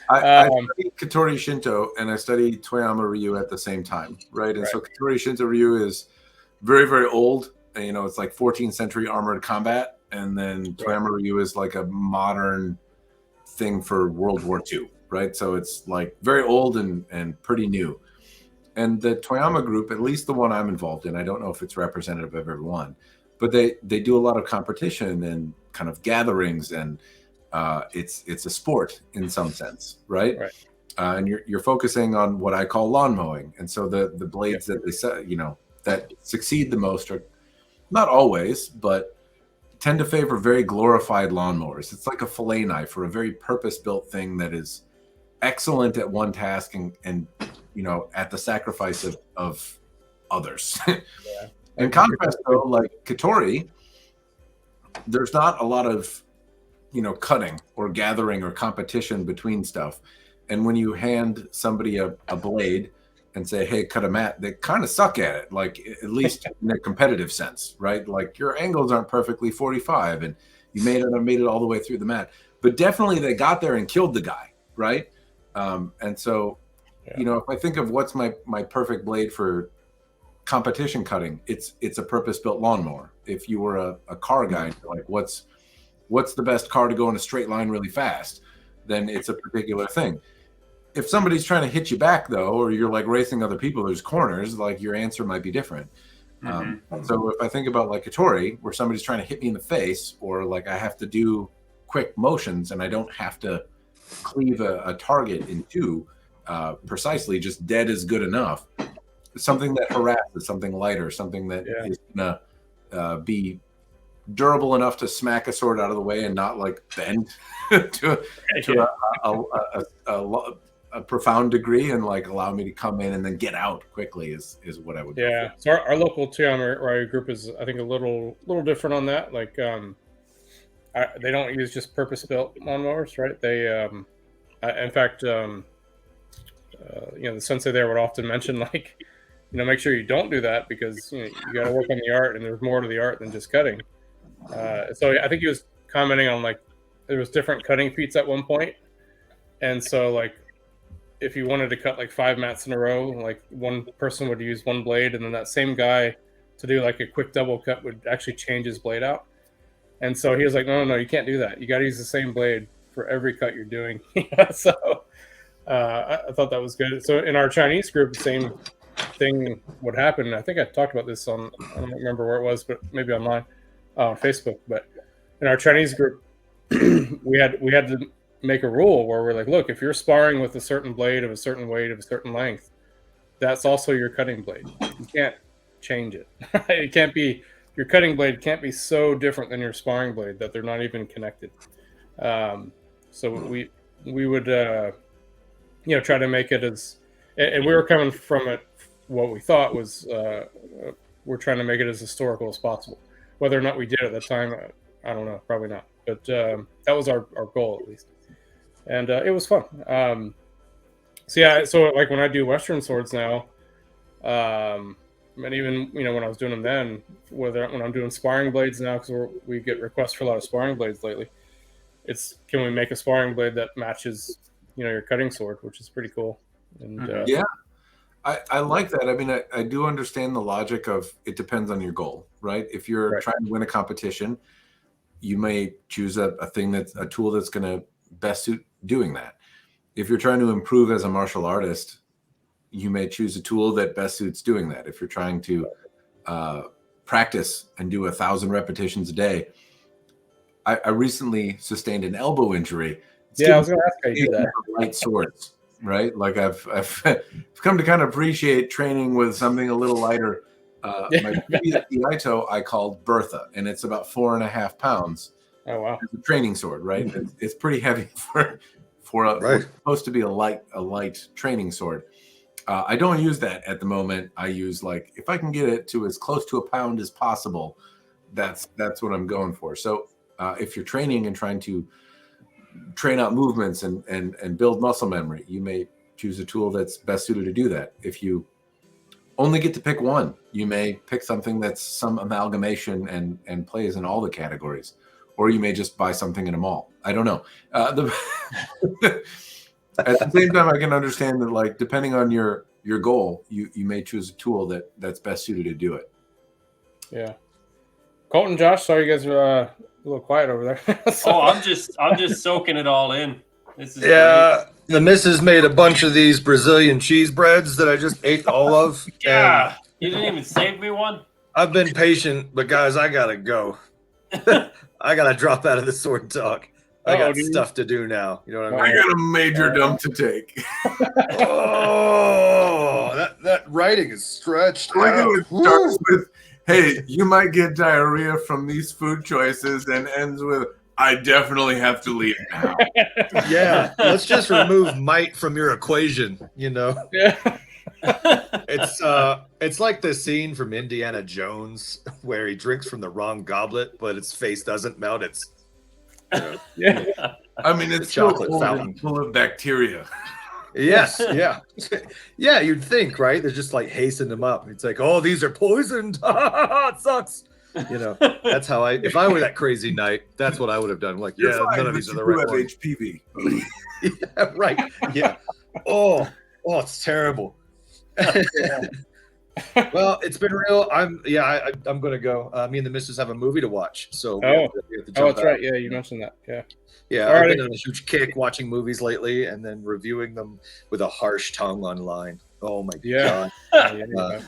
Speaker 4: I studied Katori Shinto and I studied Toyama Ryu at the same time, right? And so Katori Shinto Ryu is very, very old. And, you know, it's like 14th century armored combat. And then Toyama Ryu is like a modern thing for World War II, right? So it's like very old and pretty new. And the Toyama group, at least the one I'm involved in, I don't know if it's representative of everyone, but they do a lot of competition and kind of gatherings, and it's a sport in some sense, right? And you're focusing on what I call lawn mowing, and so the blades that that succeed the most are not always, but tend to favor very glorified lawnmowers. It's like a fillet knife or a very purpose-built thing that is excellent at one task and you know, at the sacrifice of others. In contrast, though, like Katori, there's not a lot of, you know, cutting or gathering or competition between stuff. And when you hand somebody a blade and say, hey, cut a mat, they kind of suck at it, like at least in a competitive sense, right? Like your angles aren't perfectly 45 and you made it all the way through the mat. But definitely they got there and killed the guy, right? And so, you know, if I think of what's my perfect blade for competition cutting, it's a purpose-built lawnmower. If you were a car guy, like what's what's the best car to go in a straight line really fast, then it's a particular thing. If somebody's trying to hit you back though, or you're like racing other people, there's corners, like your answer might be different. So if I think about like a Tori, where somebody's trying to hit me in the face, or like I have to do quick motions and I don't have to cleave a target in two precisely, just dead is good enough. Something that harasses, something lighter, something that is gonna be durable enough to smack a sword out of the way and not like bend to a profound degree, and like allow me to come in and then get out quickly is what I would do.
Speaker 1: Yeah. So our local Armory group is, I think, a little different on that. Like, they don't use just purpose-built lawnmowers, right? They, in fact, the sensei there would often mention, like, make sure you don't do that, because you got to work on the art, and there's more to the art than just cutting. So I think he was commenting on, like, there was different cutting feats at one point, and so like if you wanted to cut like 5 mats in a row, like one person would use one blade, and then that same guy to do like a quick double cut would actually change his blade out. And so he was like, no, you can't do that. You got to use the same blade for every cut you're doing. So I thought that was good. So in our Chinese group, the same thing would happen. I think I talked about this on, I don't remember where it was, but maybe online, on Facebook. But in our Chinese group, we had to make a rule where we're like, look, if you're sparring with a certain blade of a certain weight of a certain length, that's also your cutting blade. You can't change it. It can't be, your cutting blade can't be so different than your sparring blade that they're not even connected. So we would try to make it as, and we were coming from it, what we thought was we're trying to make it as historical as possible. Whether or not we did at the time, I don't know, probably not. But that was our goal, at least. And it was fun. So like when I do Western swords now, and even when I was doing them then, when I'm doing sparring blades now, because we get requests for a lot of sparring blades lately, it's, can we make a sparring blade that matches your cutting sword, which is pretty cool. And
Speaker 4: I like that. I mean, I do understand the logic of it depends on your goal, right? If you're trying to win a competition, you may choose a tool that's going to best suit doing that. If you're trying to improve as a martial artist, you may choose a tool that best suits doing that. If you're trying to practice and do 1,000 repetitions a day, I recently sustained an elbow injury.
Speaker 1: I was going to ask how you do that.
Speaker 4: Light swords, right? Like I've come to kind of appreciate training with something a little lighter. My previous Iaito I called Bertha, and it's about 4.5 pounds.
Speaker 1: Oh wow!
Speaker 4: It's a training sword, right? It's pretty heavy for what's supposed to be a light training sword. I don't use that at the moment. I use, like, if I can get it to as close to 1 pound as possible, that's what I'm going for. So if you're training and trying to train out movements and build muscle memory, you may choose a tool that's best suited to do that. If you only get to pick one, you may pick something that's some amalgamation and plays in all the categories, or you may just buy something in a mall. I don't know. At the same time, I can understand that, like, depending on your goal, you may choose a tool that's best suited to do it.
Speaker 1: Yeah. Colton, Josh, sorry you guys are a little quiet over there.
Speaker 2: I'm just soaking it all in. This is
Speaker 3: great. The missus made a bunch of these Brazilian cheese breads that I just ate all of.
Speaker 2: Yeah, you didn't even save me one.
Speaker 3: I've been patient, but guys, I gotta go. I gotta drop out of the sword talk. I got stuff to do now. You know what I mean?
Speaker 4: I got a major dump to take.
Speaker 3: Oh, that writing is stretched.
Speaker 4: It starts with, hey, you might get diarrhea from these food choices, and ends with, I definitely have to leave now.
Speaker 3: Yeah, let's just remove might from your equation, Yeah. It's like the scene from Indiana Jones where he drinks from the wrong goblet, but its face doesn't melt. It's
Speaker 1: yeah.
Speaker 4: I mean, it's chocolate fountain full of bacteria.
Speaker 3: Yes, yeah. Yeah, you'd think, right? They're just like hastening them up. It's like, oh, these are poisoned. It sucks. That's how if I were that crazy knight, that's what I would have done. Like, yeah, none of these are the right ones.
Speaker 4: HPV.
Speaker 3: Yeah, right. Yeah. Oh, it's terrible. Well, it's been real. I'm gonna go. Me and the missus have a movie to watch, so we have to
Speaker 1: Oh,
Speaker 3: jump
Speaker 1: that's
Speaker 3: out.
Speaker 1: right. Yeah, you mentioned that. Yeah.
Speaker 3: Yeah,
Speaker 1: All
Speaker 3: I've
Speaker 1: right.
Speaker 3: been on a huge kick watching movies lately and then reviewing them with a harsh tongue online. Oh my
Speaker 1: Yeah.
Speaker 3: god.
Speaker 1: Yeah,
Speaker 3: Uh,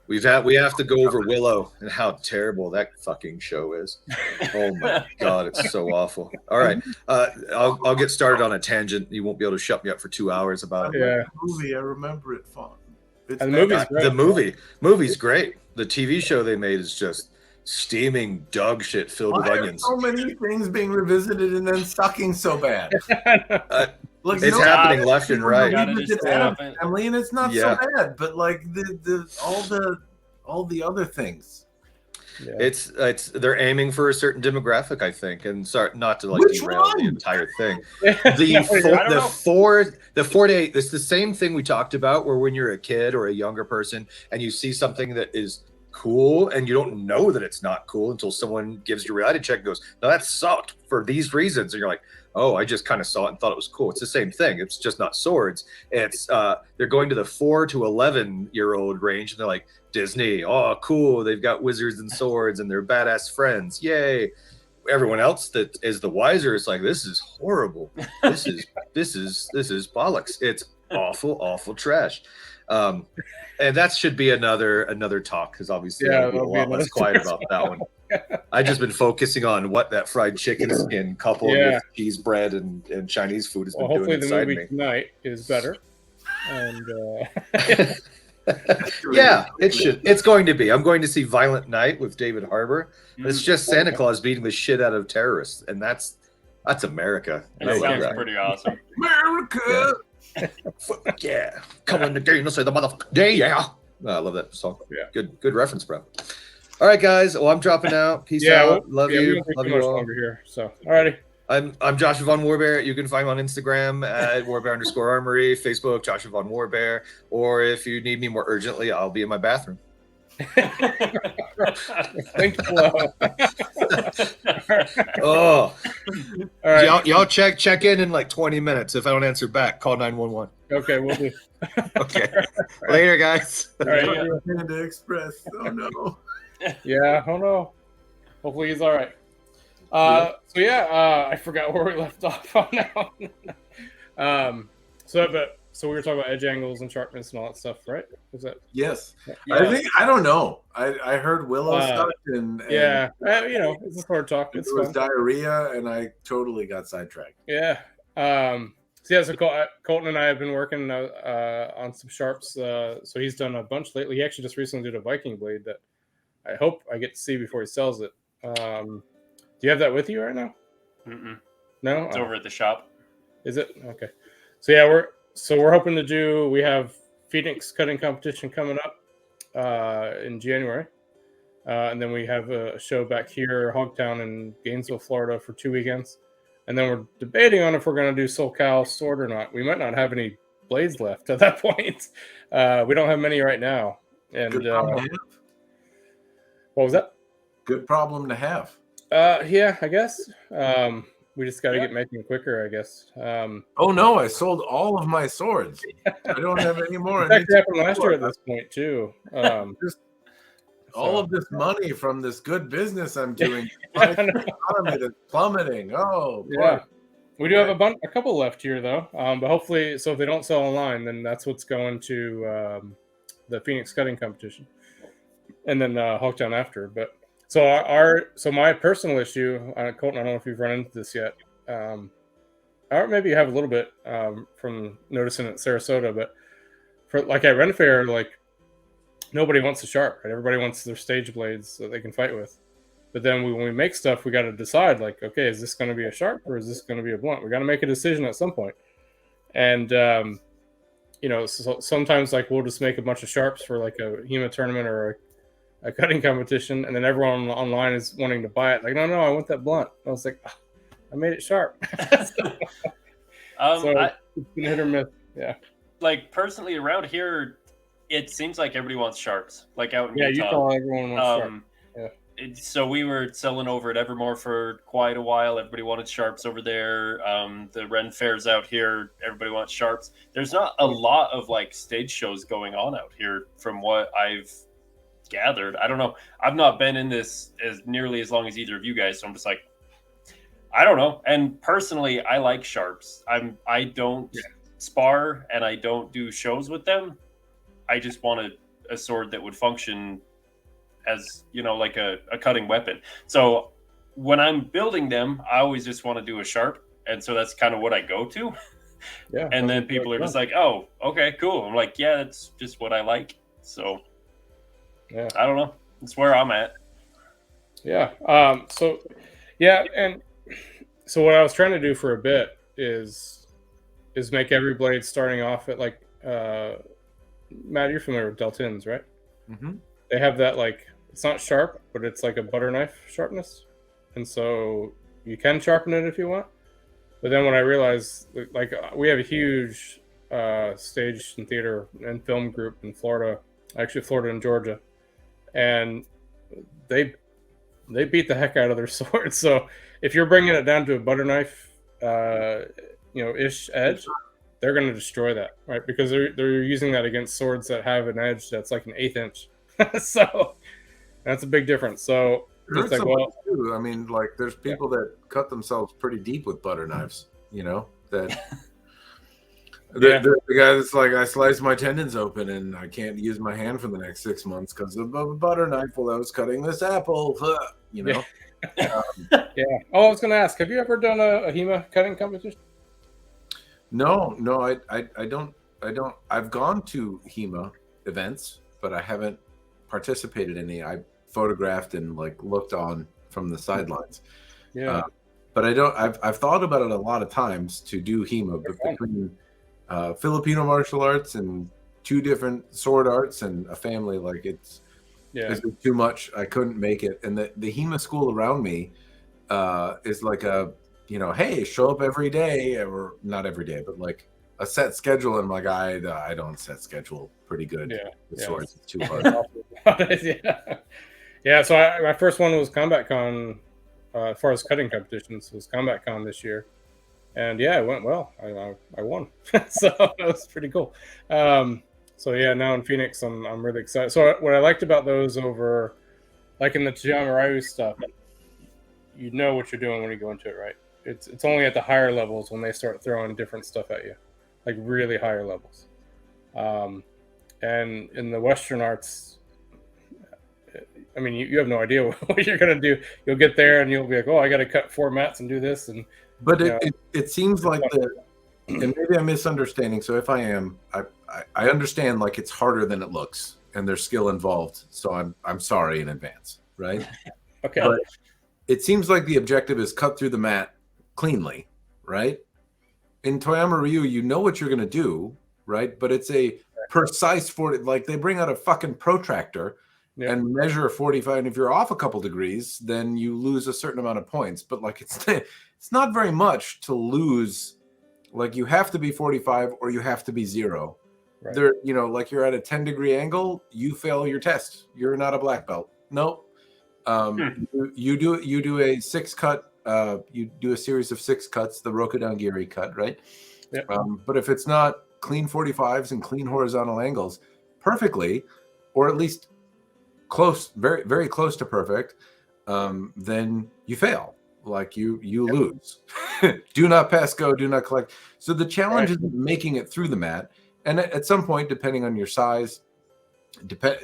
Speaker 3: we have to go over Willow and how terrible that fucking show is. Oh my god, it's so awful. All right, I'll get started on a tangent. You won't be able to shut me up for 2 hours about it.
Speaker 1: Yeah.
Speaker 4: Movie, I remember it fun. It's
Speaker 1: And the movie's great.
Speaker 3: The movie's great. The TV show they made is just steaming dog shit filled with
Speaker 4: Why are
Speaker 3: onions.
Speaker 4: so many things being revisited and then sucking so bad? Like,
Speaker 3: It's
Speaker 4: no,
Speaker 3: happening left and right.
Speaker 2: Gotta
Speaker 4: It's
Speaker 2: just
Speaker 4: Addams
Speaker 2: happen.
Speaker 4: Family, and it's not
Speaker 3: Yeah.
Speaker 4: so bad. But like all the other things.
Speaker 1: Yeah.
Speaker 3: It's they're aiming for a certain demographic, I think, and sorry not to like
Speaker 4: Which
Speaker 3: derail
Speaker 4: one?
Speaker 3: the entire thing.
Speaker 1: No,
Speaker 3: The 4 to 8, it's the same thing we talked about, where when you're a kid or a younger person and you see something that is cool and you don't know that it's not cool until someone gives you a reality check and goes, no, that sucked for these reasons, and you're like, oh, I just kind of saw it and thought it was cool. It's the same thing. It's just not swords. It's they're going to the 4 to 11-year-old range, and they're like, Disney, oh, cool. They've got wizards and swords, and they're badass friends. Yay! Everyone else that is the wiser is like, this is horrible. This is bollocks. It's awful trash. And that should be another talk, because obviously I'll be a lot less quiet about that one. I've just been focusing on what that fried chicken skin coupled with cheese bread and Chinese food has been doing
Speaker 1: hopefully the
Speaker 3: inside
Speaker 1: movie
Speaker 3: me.
Speaker 1: tonight is better. And
Speaker 3: yeah, it should. It's going to be. I'm going to see Violent Night with David Harbour. It's just Santa Claus beating the shit out of terrorists, and that's America.
Speaker 2: And
Speaker 3: I
Speaker 2: it
Speaker 3: love
Speaker 2: sounds
Speaker 3: that.
Speaker 2: pretty awesome.
Speaker 4: America.
Speaker 3: Yeah, come on the day, no say the motherfucking day. Yeah, I love that song.
Speaker 1: Yeah.
Speaker 3: Good reference, bro. All right, guys. Well, I'm dropping out. Peace out. Love
Speaker 1: we
Speaker 3: you.
Speaker 1: won't be
Speaker 3: Love
Speaker 1: too
Speaker 3: you
Speaker 1: much
Speaker 3: all.
Speaker 1: longer here. So, alrighty.
Speaker 3: I'm Joshua Von Warbear. You can find me on Instagram at warbear_armory, Facebook Joshua Von Warbear, or if you need me more urgently, I'll be in my bathroom.
Speaker 1: Think low.
Speaker 3: Oh,
Speaker 1: All right.
Speaker 3: y'all check in like 20 minutes. If I don't answer back, call 911.
Speaker 1: Okay, we'll do.
Speaker 3: Okay. Later, guys.
Speaker 1: All right.
Speaker 4: Panda Express. Oh no.
Speaker 1: Yeah. Oh no. Hopefully he's all right. So yeah, I forgot where we left off on now. So we were talking about edge angles and sharpness and all that stuff, right? Was that?
Speaker 4: Yes.
Speaker 2: Yeah.
Speaker 4: I don't know. I heard Willow stuck and
Speaker 1: yeah, it's a sword talk. It's
Speaker 4: it was
Speaker 1: fun.
Speaker 4: diarrhea, and I totally got sidetracked.
Speaker 1: Yeah. So Colton and I have been working on some sharps. So he's done a bunch lately. He actually just recently did a Viking blade that I hope I get to see before he sells it. Do you have that with you right now?
Speaker 2: Mm-mm.
Speaker 1: No,
Speaker 2: It's over at the shop.
Speaker 1: Is it? Okay. So yeah, we're hoping to do. We have Phoenix cutting competition coming up in January, and then we have a show back here, Hogtown in Gainesville, Florida, for 2 weekends, and then we're debating on if we're going to do SoCal sword or not. We might not have any blades left at that point. We don't have many right now. And
Speaker 4: Good problem to have.
Speaker 1: what was that?
Speaker 4: Good problem to have.
Speaker 1: Yeah, I guess. We just got to get making quicker, I guess.
Speaker 4: Oh no, I sold all of my swords. I don't have any more.
Speaker 1: That happened last year at this point too.
Speaker 4: Just all of this money from this good business I'm doing. My economy that's plummeting. Oh boy.
Speaker 1: Yeah, we do have a couple left here though. But hopefully, so if they don't sell online, then that's what's going to the Phoenix cutting competition, and then Hawktown after. But so my personal issue, Colton, I don't know if you've run into this yet, or maybe you have a little bit from noticing at Sarasota, but for like at Ren Fair, like nobody wants a sharp, right? Everybody wants their stage blades that they can fight with. But then when we make stuff, we got to decide, like, okay, is this going to be a sharp or is this going to be a blunt? We got to make a decision at some point. And so sometimes like we'll just make a bunch of sharps for like a HEMA tournament or a cutting competition, and then everyone online is wanting to buy it. Like, no, I want that blunt. I was like, I made it sharp. So it's been hit or miss. Yeah.
Speaker 2: Like personally, around here, it seems like everybody wants sharps. Like out in Utah,
Speaker 1: Utah, everyone wants sharp. Yeah.
Speaker 2: So we were selling over at Evermore for quite a while. Everybody wanted sharps over there. The Ren fairs out here, everybody wants sharps. There's not a lot of like stage shows going on out here from what I've gathered. I don't know. I've not been in this as nearly as long as either of you guys, so I'm just like, I don't know. And personally, I like sharps. I don't spar and I don't do shows with them. I just want a sword that would function as, you know, like a cutting weapon. So when I'm building them, I always just want to do a sharp. And so that's kind of what I go to.
Speaker 1: Yeah.
Speaker 2: And then people are just like, oh, okay, cool. I'm like, yeah, that's just what I like. So
Speaker 1: yeah,
Speaker 2: I don't know. That's where I'm at.
Speaker 1: Yeah. So what I was trying to do for a bit is make every blade starting off at like Matt, you're familiar with Deltins, right?
Speaker 4: Mm-hmm.
Speaker 1: They have that like, it's not sharp, but it's like a butter knife sharpness, and so you can sharpen it if you want. But then when I realized, like, we have a huge stage and theater and film group in Florida, actually Florida and Georgia, and they beat the heck out of their swords. So if you're bringing it down to a butter knife, ish edge, they're going to destroy that, right? Because they're using that against swords that have an edge that's like an 1/8 inch. So that's a big difference. So it's like, well,
Speaker 4: too. I mean, like, there's people that cut themselves pretty deep with butter knives. You know that. The guy that's like, I sliced my tendons open and I can't use my hand for the next 6 months because of a butter knife while I was cutting this apple. You know.
Speaker 1: Yeah. Oh, I was going to ask, have you ever done a HEMA cutting competition?
Speaker 4: No, I don't. I've gone to HEMA events, but I haven't participated in any. I photographed and like looked on from the sidelines.
Speaker 1: Yeah.
Speaker 4: But I don't. I've thought about it a lot of times to do HEMA, but between Filipino martial arts and 2 different sword arts and a family, like it's too much. I couldn't make it. And the HEMA school around me is like a, hey, show up every day, or not every day, but like a set schedule. And I'm like, I don't set schedule pretty good. With swords, it's too hard.
Speaker 1: Yeah. So my first one was Combat Con, as far as cutting competitions, was Combat Con this year. And yeah, it went well. I won. So that was pretty cool. So yeah, now in Phoenix, I'm really excited. So what I liked about those over, like in the Tajama Ryu stuff, you know what you're doing when you go into it, right? It's only at the higher levels when they start throwing different stuff at you, like really higher levels. And in the Western arts, I mean, you have no idea what you're gonna do. You'll get there and you'll be like, oh, I got to cut 4 mats and do this, and
Speaker 4: but it seems like and maybe I'm misunderstanding. So if I am, I understand like it's harder than it looks and there's skill involved. So I'm sorry in advance, right?
Speaker 1: Okay.
Speaker 4: But it seems like the objective is cut through the mat cleanly, right? In Toyama Ryu, you know what you're going to do, right? But it's a precise 40, like they bring out a fucking protractor and measure 45. And if you're off a couple degrees, then you lose a certain amount of points. But like it's not very much to lose. Like you have to be 45 or you have to be 0. Right. There, like you're at a 10-degree angle, you fail your test. You're not a black belt. Nope. You do a 6 cut. You do a series of 6 cuts, the Rokudangiri cut, right?
Speaker 1: Yep.
Speaker 4: But if it's not clean 45s and clean horizontal angles perfectly, or at least close, very, very close to perfect, then you fail. Like you lose. Do not pass go, do not collect. So the challenge is making it through the mat. And at some point, depending on your size,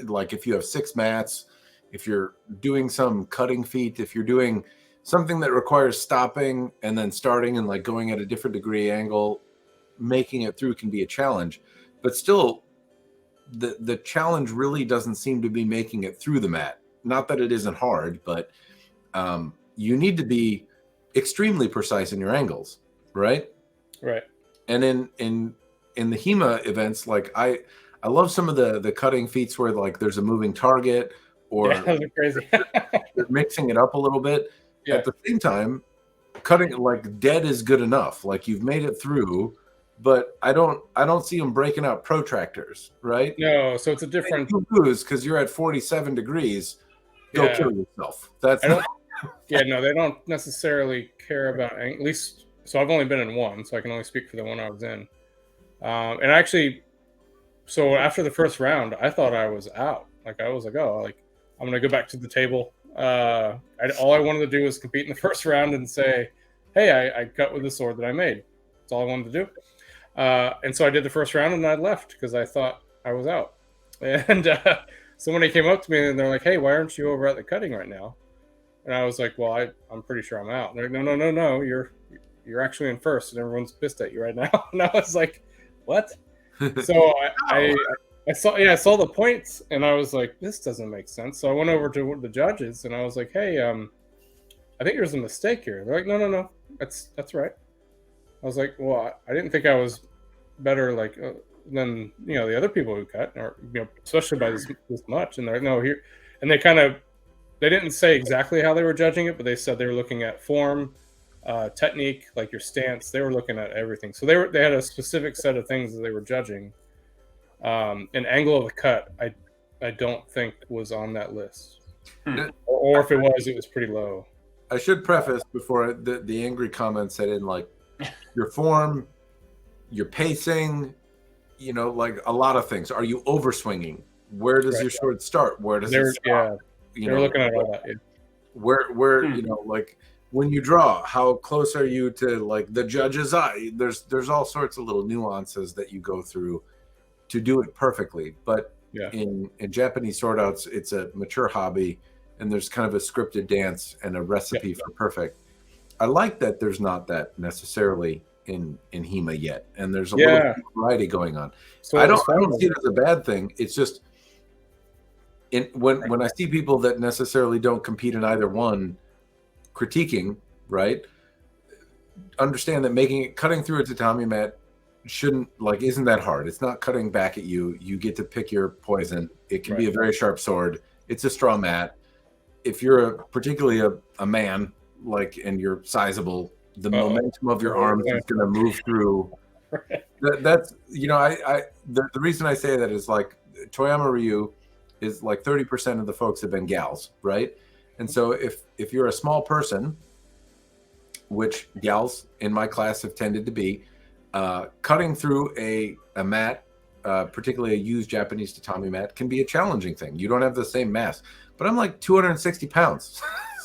Speaker 4: like if you have 6 mats, if you're doing some cutting feat, if you're doing something that requires stopping and then starting and like going at a different degree angle, making it through can be a challenge. But still, the challenge really doesn't seem to be making it through the mat. Not that it isn't hard, but you need to be extremely precise in your angles, right?
Speaker 1: Right.
Speaker 4: And in the HEMA events, like I love some of the cutting feats where like there's a moving target, or
Speaker 1: those are crazy.
Speaker 4: they're mixing it up a little bit. Yeah. At the same time, cutting like dead is good enough. Like you've made it through, but I don't see them breaking out protractors, right?
Speaker 1: No, so it's a different.
Speaker 4: You lose because you're at 47 degrees, Go kill yourself. That's
Speaker 1: I don't. No, they don't necessarily care about at least. So I've only been in one, so I can only speak for the one I was in. And actually, so after the first round, I thought I was out. Like I was like, oh, like I'm gonna go back to the table. All I wanted to do was compete in the first round and say, hey, I cut with the sword that I made. That's all I wanted to do. And so I did the first round and I left because I thought I was out. And somebody came up to me and they're like, hey, why aren't you over at the cutting right now? And I was like, well, I'm pretty sure I'm out. And they're like, no, you're actually in first and everyone's pissed at you right now. And I was like, what? So I saw the points and I was like, this doesn't make sense. So I went over to the judges and I was like, hey, I think there's a mistake here. They're like, no, that's right. I was like, well, I didn't think I was better than the other people who cut, or especially by this much. And they're like, no, here, and they didn't say exactly how they were judging it, but they said they were looking at form, technique, like your stance. They were looking at everything. So they had a specific set of things that they were judging. An angle of the cut, I don't think was on that list, or if it was pretty low.
Speaker 4: I should preface before the angry comments set in, like your form, your pacing, like a lot of things. Are you overswinging? Where does your sword start? Where does it stop?
Speaker 1: Yeah, they're looking at all that. Yeah.
Speaker 4: Where like when you draw, how close are you to like the judge's eye? There's all sorts of little nuances that you go through to do it perfectly. But in Japanese sword outs, it's a mature hobby, and there's kind of a scripted dance and a recipe for perfect. I like that there's not that necessarily in HEMA yet, and there's a little variety going on. So I don't see it as a bad thing. It's just when I see people that necessarily don't compete in either one critiquing, right? Understand that cutting through a tatami mat isn't that hard. It's not cutting back at you. You get to pick your poison. It can be a very sharp sword. It's a straw mat. If you're particularly a man, and you're sizable, the momentum of your arms is going to move through. That's the reason I say that is like Toyama Ryu is like 30% of the folks have been gals, right? And so if you're a small person, which gals in my class have tended to be, cutting through a mat, particularly a used Japanese tatami mat, can be a challenging thing. You don't have the same mass, but I'm like 260 pounds.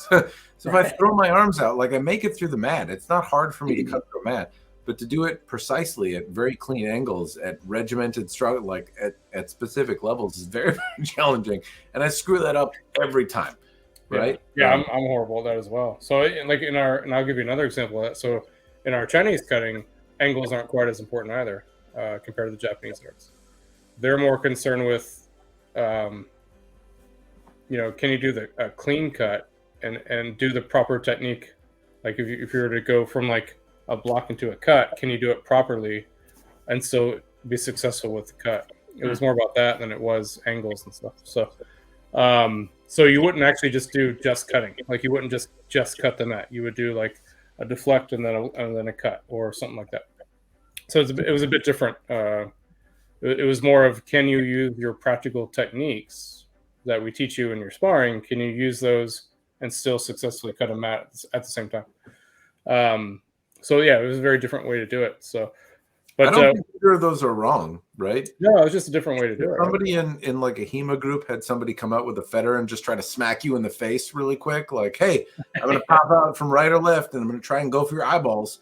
Speaker 4: So if I throw my arms out, I make it through the mat. It's not hard for me to cut through a mat, but to do it precisely at very clean angles, at regimented struggle, at specific levels is very, very challenging. And I screw that up every time, right?
Speaker 1: Yeah, I'm horrible at that as well. So and I'll give you another example of that. So in our Chinese cutting, angles aren't quite as important either compared to the Japanese arts. They're more concerned with, can you do a clean cut and do the proper technique? Like if you were to go from a block into a cut, can you do it properly and still be successful with the cut? It was more about that than it was angles and stuff. So you wouldn't actually just do cutting. You wouldn't just cut the mat. You would do a deflect and then a cut or something like that. So it was a bit different. It was more of, can you use your practical techniques that we teach you in your sparring? Can you use those and still successfully cut a mat at the same time? So yeah, it was a very different way to do it. So, but
Speaker 4: I don't think either of those are wrong, right?
Speaker 1: No, it was just a different way to do it.
Speaker 4: Somebody in a HEMA group had somebody come out with a fetter and just try to smack you in the face really quick, hey, I'm going to pop out from right or left, and I'm going to try and go for your eyeballs.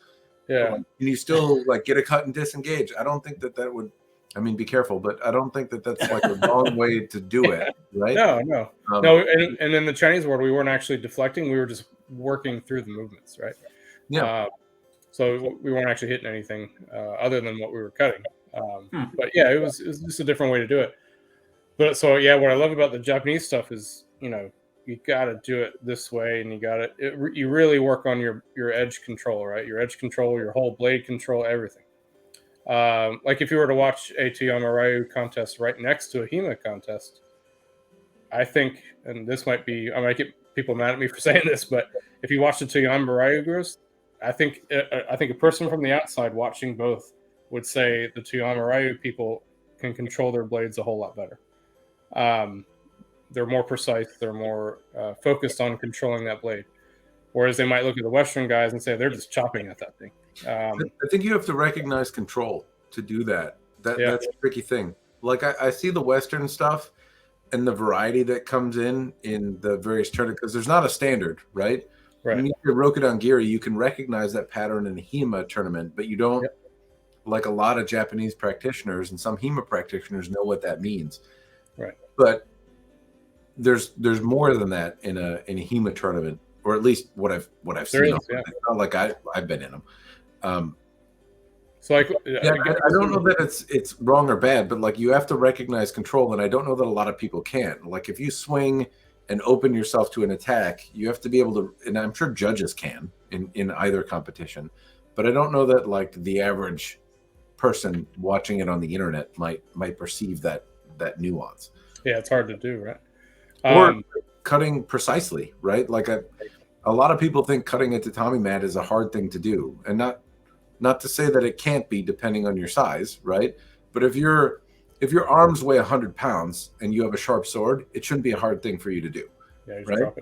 Speaker 1: Yeah,
Speaker 4: and you still get a cut and disengage. I don't think that would. I mean, be careful, but I don't think that's a wrong way to do it, right?
Speaker 1: No. No, and in the Chinese world, we weren't actually deflecting; we were just working through the movements, right?
Speaker 4: Yeah.
Speaker 1: So we weren't actually hitting anything other than what we were cutting. But yeah, it was just a different way to do it. But so yeah, what I love about the Japanese stuff is you got to do it this way, and you really work on your edge control, right? Your edge control, your whole blade control, everything. If you were to watch a Toyama Ryu contest right next to a HEMA contest, I think, and this might get people mad at me for saying this, but if you watch the Toyama Ryu groups, I think a person from the outside watching both would say the Toyama Ryu people can control their blades a whole lot better. they're more precise. They're more focused on controlling that blade. Whereas they might look at the Western guys and say they're just chopping at that thing.
Speaker 4: I think you have to recognize control to do that. That's a tricky thing. Like I see the Western stuff and the variety that comes in the various tournaments, because there's not a standard, right?
Speaker 1: Right.
Speaker 4: When you do Rokudan Giri, you can recognize that pattern in a HEMA tournament, but you don't, like a lot of Japanese practitioners and some HEMA practitioners know what that means.
Speaker 1: Right.
Speaker 4: But there's more than that in a HEMA tournament, or at least what I've seen. It's not like I've been in them.
Speaker 1: So like,
Speaker 4: I don't know that it's wrong or bad, but like you have to recognize control, and I don't know that a lot of people can. Like if you swing and open yourself to an attack, you have to be able to, and I'm sure judges can in either competition, but I don't know that like the average person watching it on the internet might perceive that nuance.
Speaker 1: Yeah, it's hard to do, right?
Speaker 4: Or cutting precisely, right? Like a lot of people think cutting a tatami mat is a hard thing to do, and not to say that it can't be depending on your size, right? But if your arms weigh 100 pounds and you have a sharp sword, it shouldn't be a hard thing for you to do, right?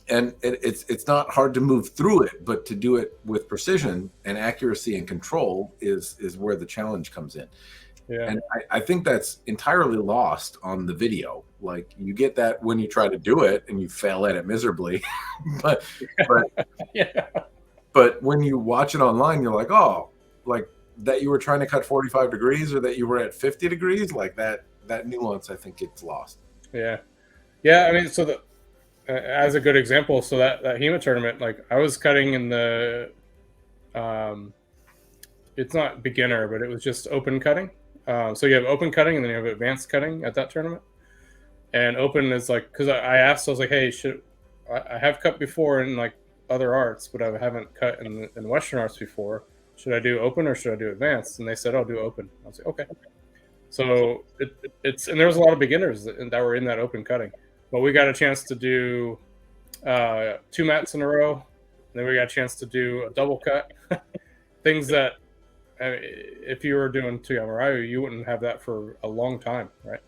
Speaker 4: And it's not hard to move through it, but to do it with precision and accuracy and control is where the challenge comes in. Yeah. And I think that's entirely lost on the video. Like you get that when you try to do it and you fail at it miserably, but when you watch it online, you're like, oh, like that you were trying to cut 45 degrees or that you were at 50 degrees, like that nuance, I think gets lost.
Speaker 1: Yeah. Yeah. I mean, so as a good example, so that HEMA tournament, like I was cutting in the, it's not beginner, but it was just open cutting. So you have open cutting and then you have advanced cutting at that tournament. And open is like, because I asked, I was like, hey, I have cut before in like other arts, but I haven't cut in Western arts before. Should I do open or should I do advanced? And they said, oh, do open. I was like, okay. So it's and there was a lot of beginners that were in that open cutting. But we got a chance to do 2 mats in a row. And then we got a chance to do a double cut. Things that, if you were doing Tuyamarayu, you wouldn't have that for a long time, right?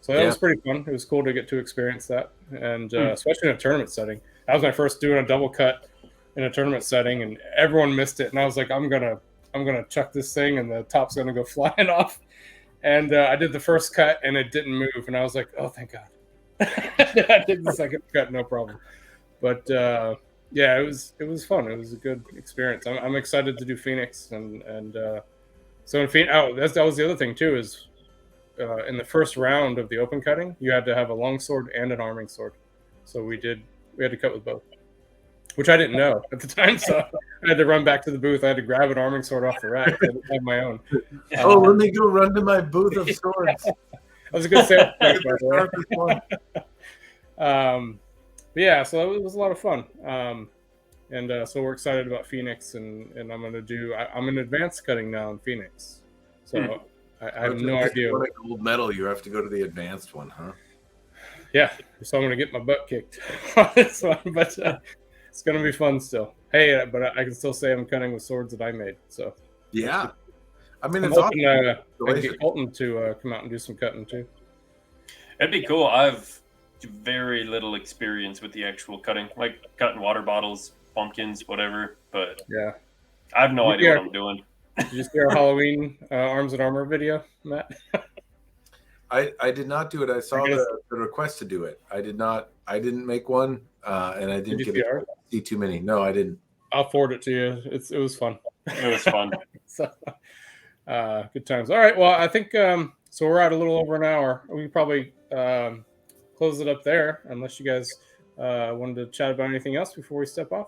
Speaker 1: So that was pretty fun. It was cool to get to experience that, and especially in a tournament setting. That was my first doing a double cut in a tournament setting, and everyone missed it. And I was like, I'm gonna chuck this thing, and the top's gonna go flying off. And I did the first cut, and it didn't move, and I was like, oh, thank God. I did the second cut, no problem. But yeah, it was fun. It was a good experience. I'm excited to do Phoenix, and so in Phoenix, that was the other thing too. Is in the first round of the open cutting, you had to have a long sword and an arming sword. So we had to cut with both, which I didn't know at the time. So I had to run back to the booth. I had to grab an arming sword off the rack. I didn't have my own.
Speaker 4: Let me go run to my booth of swords.
Speaker 1: That was a good sales pitch, by the way. Yeah, so it was a lot of fun. And so we're excited about Phoenix, and I'm I'm in advanced cutting now in Phoenix. So I have no idea.
Speaker 4: If you want a gold medal, you have to go to the advanced one, huh?
Speaker 1: Yeah, so I'm going to get my butt kicked on this one, but it's going to be fun still. Hey, but I can still say I'm cutting with swords that I made. So
Speaker 4: yeah, I mean,
Speaker 1: it's awesome. I can get Colton to come out and do some cutting too.
Speaker 2: It'd be cool. I've very little experience with the actual cutting, like cutting water bottles, pumpkins, whatever. But
Speaker 1: yeah,
Speaker 2: I have no idea what I'm doing.
Speaker 1: Did you see our Halloween Arms and Armor video, Matt?
Speaker 4: I did not do it. I saw the request to do it. I didn't make one, and I didn't see too many. No, I didn't.
Speaker 1: I'll forward it to you. It was fun.
Speaker 2: It was fun.
Speaker 1: So, good times. All right. Well, I think so. We're at a little over an hour. We can probably close it up there, unless you guys wanted to chat about anything else before we step off.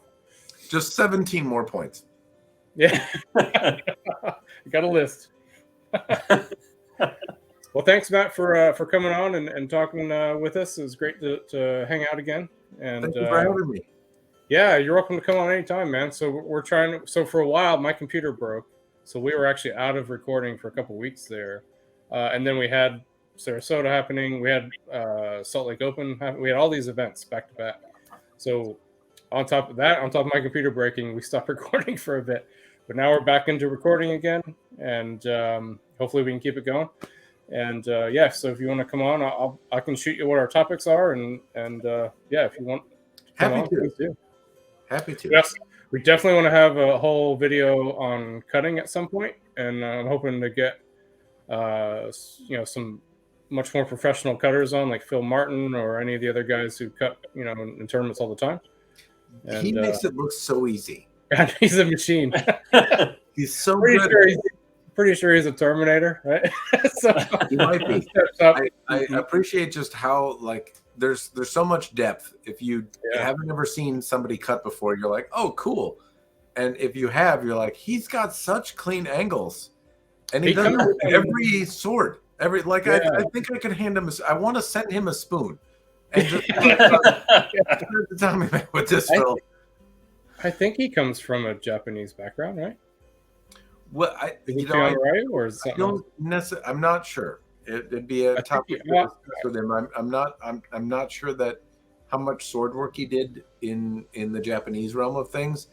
Speaker 4: Just 17 more points.
Speaker 1: Yeah, I got a list. Well, thanks, Matt, for coming on and talking with us. It was great to hang out again. And
Speaker 4: thank you for having me.
Speaker 1: Yeah, you're welcome to come on anytime, man. So we're trying. So for a while, my computer broke, so we were actually out of recording for a couple weeks there, and then we had Sarasota happening. We had Salt Lake Open. We had all these events back to back. So on top of my computer breaking, we stopped recording for a bit. But now we're back into recording again, and hopefully we can keep it going. And yeah, so if you want to come on, I can shoot you what our topics are, and yeah, if you want to come
Speaker 4: Happy
Speaker 1: on,
Speaker 4: to.
Speaker 1: please do.
Speaker 4: Happy to.
Speaker 1: Yes, we definitely want to have a whole video on cutting at some point, and I'm hoping to get some much more professional cutters on, like Phil Martin or any of the other guys who cut in tournaments all the time. And,
Speaker 4: he makes it look so easy.
Speaker 1: He's a machine.
Speaker 4: He's so
Speaker 1: pretty
Speaker 4: good.
Speaker 1: Sure pretty sure he's a Terminator, right? So
Speaker 4: he might be. I appreciate just how there's so much depth. If you haven't ever seen somebody cut before, you're like, oh, cool. And if you have, you're like, he's got such clean angles, and he does it with every sword. I think I could hand him. I want to send him a spoon, and just tell me with this film.
Speaker 1: I think he comes from a Japanese background, right?
Speaker 4: Well,
Speaker 1: right, or is
Speaker 4: I'm not sure. It'd be a topic with him. I'm not sure that how much sword work he did in the Japanese realm of things.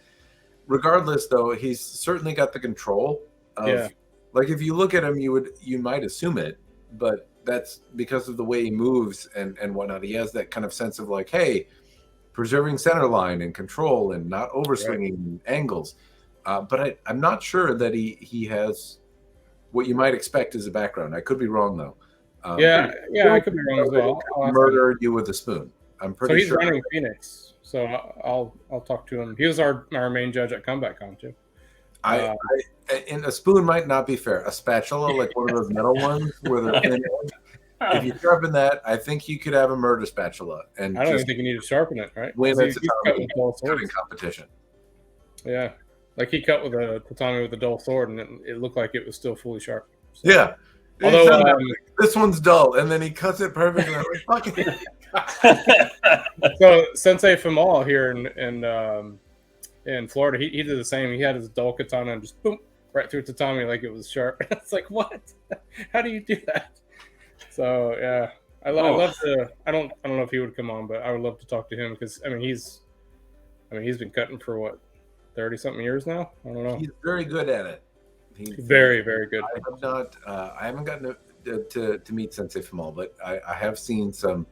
Speaker 4: Regardless, though, he's certainly got the control of. Like if you look at him, you might assume it, but that's because of the way he moves and whatnot. He has that kind of sense of like, hey, preserving center line and control and not overswinging angles. But I'm not sure that he has what you might expect as a background. I could be wrong though.
Speaker 1: I could be wrong as well.
Speaker 4: Murder you with a spoon. I'm pretty sure.
Speaker 1: So he's running Phoenix. So I'll talk to him. He was our main judge at Combat Con too.
Speaker 4: And a spoon might not be fair. A spatula, like one of those metal ones, where they're thin edge. If you sharpen that, I think you could have a murder spatula. And
Speaker 1: I don't even think you need to sharpen it, right?
Speaker 4: Win a cutting competition.
Speaker 1: Yeah, like he cut with a tatami with a dull sword, and it looked like it was still fully sharp. So.
Speaker 4: Yeah.
Speaker 1: Although
Speaker 4: this one's dull, and then he cuts it perfectly. Like,
Speaker 1: so Sensei Famal here in Florida, he did the same. He had his dull katana and just boom right through tatami like it was sharp. It's like, what? How do you do that? So yeah, I love to. I don't know if he would come on, but I would love to talk to him because he's been cutting for what 30-something years now. I don't know.
Speaker 4: He's very good at it.
Speaker 1: He's very, very good.
Speaker 4: I haven't gotten to meet Sensei Famal, but I have seen some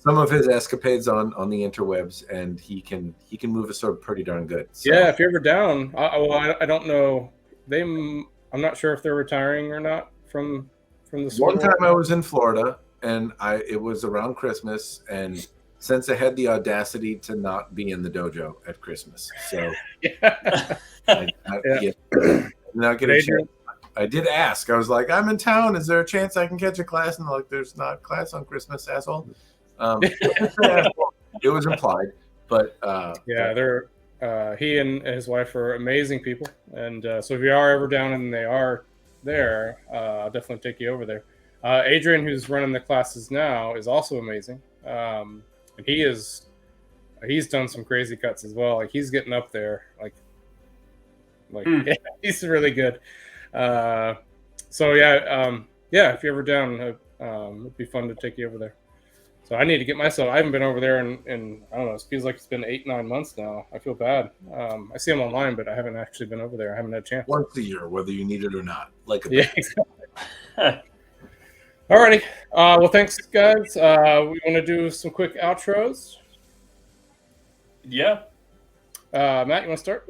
Speaker 4: of his escapades on the interwebs, and he can move a sword pretty darn good. So.
Speaker 1: Yeah, if you're ever down, I don't know. I'm not sure if they're retiring or not from the sword.
Speaker 4: One time I was in Florida, and it was around Christmas, and Sensei had the audacity to not be in the dojo at Christmas. So not get a chance. I did ask. I was like, I'm in town. Is there a chance I can catch a class? And they're like, there's not class on Christmas, asshole. It was implied, but
Speaker 1: they're he and his wife are amazing people, and so if you are ever down and they are there, I'll definitely take you over there. Adrian, who's running the classes now, is also amazing, and he's done some crazy cuts as well. Like he's getting up there, he's really good. So if you're ever down, it'd be fun to take you over there. So I need to get myself. I haven't been over there in I don't know. It feels like it's been 8-9 months now. I feel bad. I see them online, but I haven't actually been over there. I haven't had a chance.
Speaker 4: Once a year, whether you need it or not.
Speaker 1: Exactly. Alrighty. Well, thanks, guys. We want to do some quick outros.
Speaker 2: Yeah.
Speaker 1: Matt, you want to start?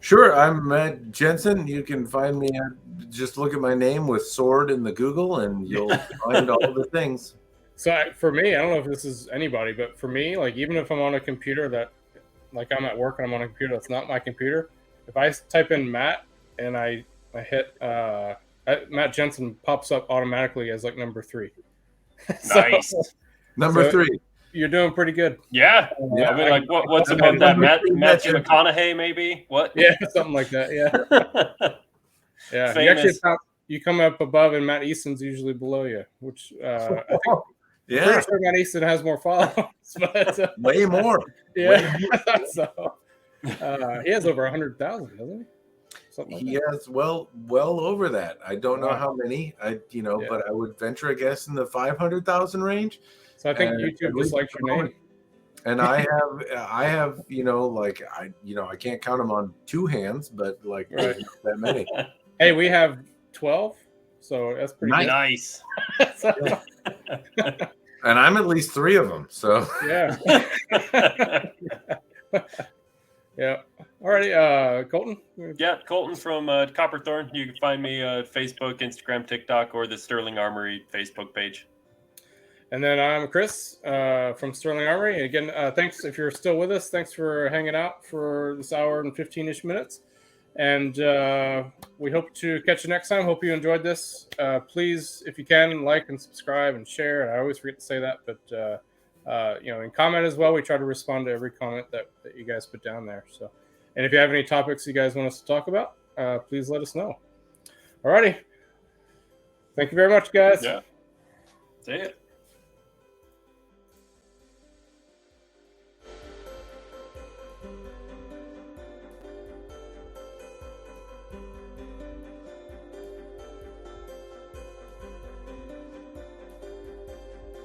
Speaker 4: Sure. I'm Matt Jensen. You can find me just look at my name with sword in the Google, and you'll find all the things.
Speaker 1: So for me, I don't know if this is anybody, but for me, like even if I'm on a computer that, like I'm at work and I'm on a computer that's not my computer, if I type in Matt and I hit Matt Jensen pops up automatically as like number 3.
Speaker 2: Nice.
Speaker 4: Number 3.
Speaker 1: You're doing pretty good.
Speaker 2: Yeah. I mean, like what's above that? Matthew McConaughey, maybe? What?
Speaker 1: Yeah, something like that. Yeah. Yeah.
Speaker 2: Famous.
Speaker 1: You come up above, and Matt Easton's usually below you, which I think.
Speaker 4: Yeah,
Speaker 1: I'm pretty sure Matt Easton has more followers, but
Speaker 4: way more.
Speaker 1: Yeah, I thought so. He has over 100,000, doesn't he? Something like
Speaker 4: he
Speaker 1: that.
Speaker 4: has well over that. I don't know how many. But I would venture a guess in the 500,000 range.
Speaker 1: So I think YouTube just likes your name.
Speaker 4: And I have, I can't count them on 2 hands, but that many.
Speaker 1: Hey, we have 12 So that's pretty
Speaker 2: Nice.
Speaker 1: good.
Speaker 4: And I'm at least 3 of them. So
Speaker 1: Yeah. Yeah. Alrighty, Colton.
Speaker 2: Yeah, Colton from Copperthorn. You can find me Facebook, Instagram, TikTok, or the Sterling Armory Facebook page.
Speaker 1: And then I'm Chris from Sterling Armory. Again, thanks if you're still with us. Thanks for hanging out for this hour and 15-ish minutes. And we hope to catch you next time. Hope you enjoyed this. Please, if you can, like and subscribe and share. And I always forget to say that, but and comment as well. We try to respond to every comment that you guys put down there. So, and if you have any topics you guys want us to talk about, please let us know. Alrighty. Thank you very much, guys.
Speaker 2: Yeah. See ya.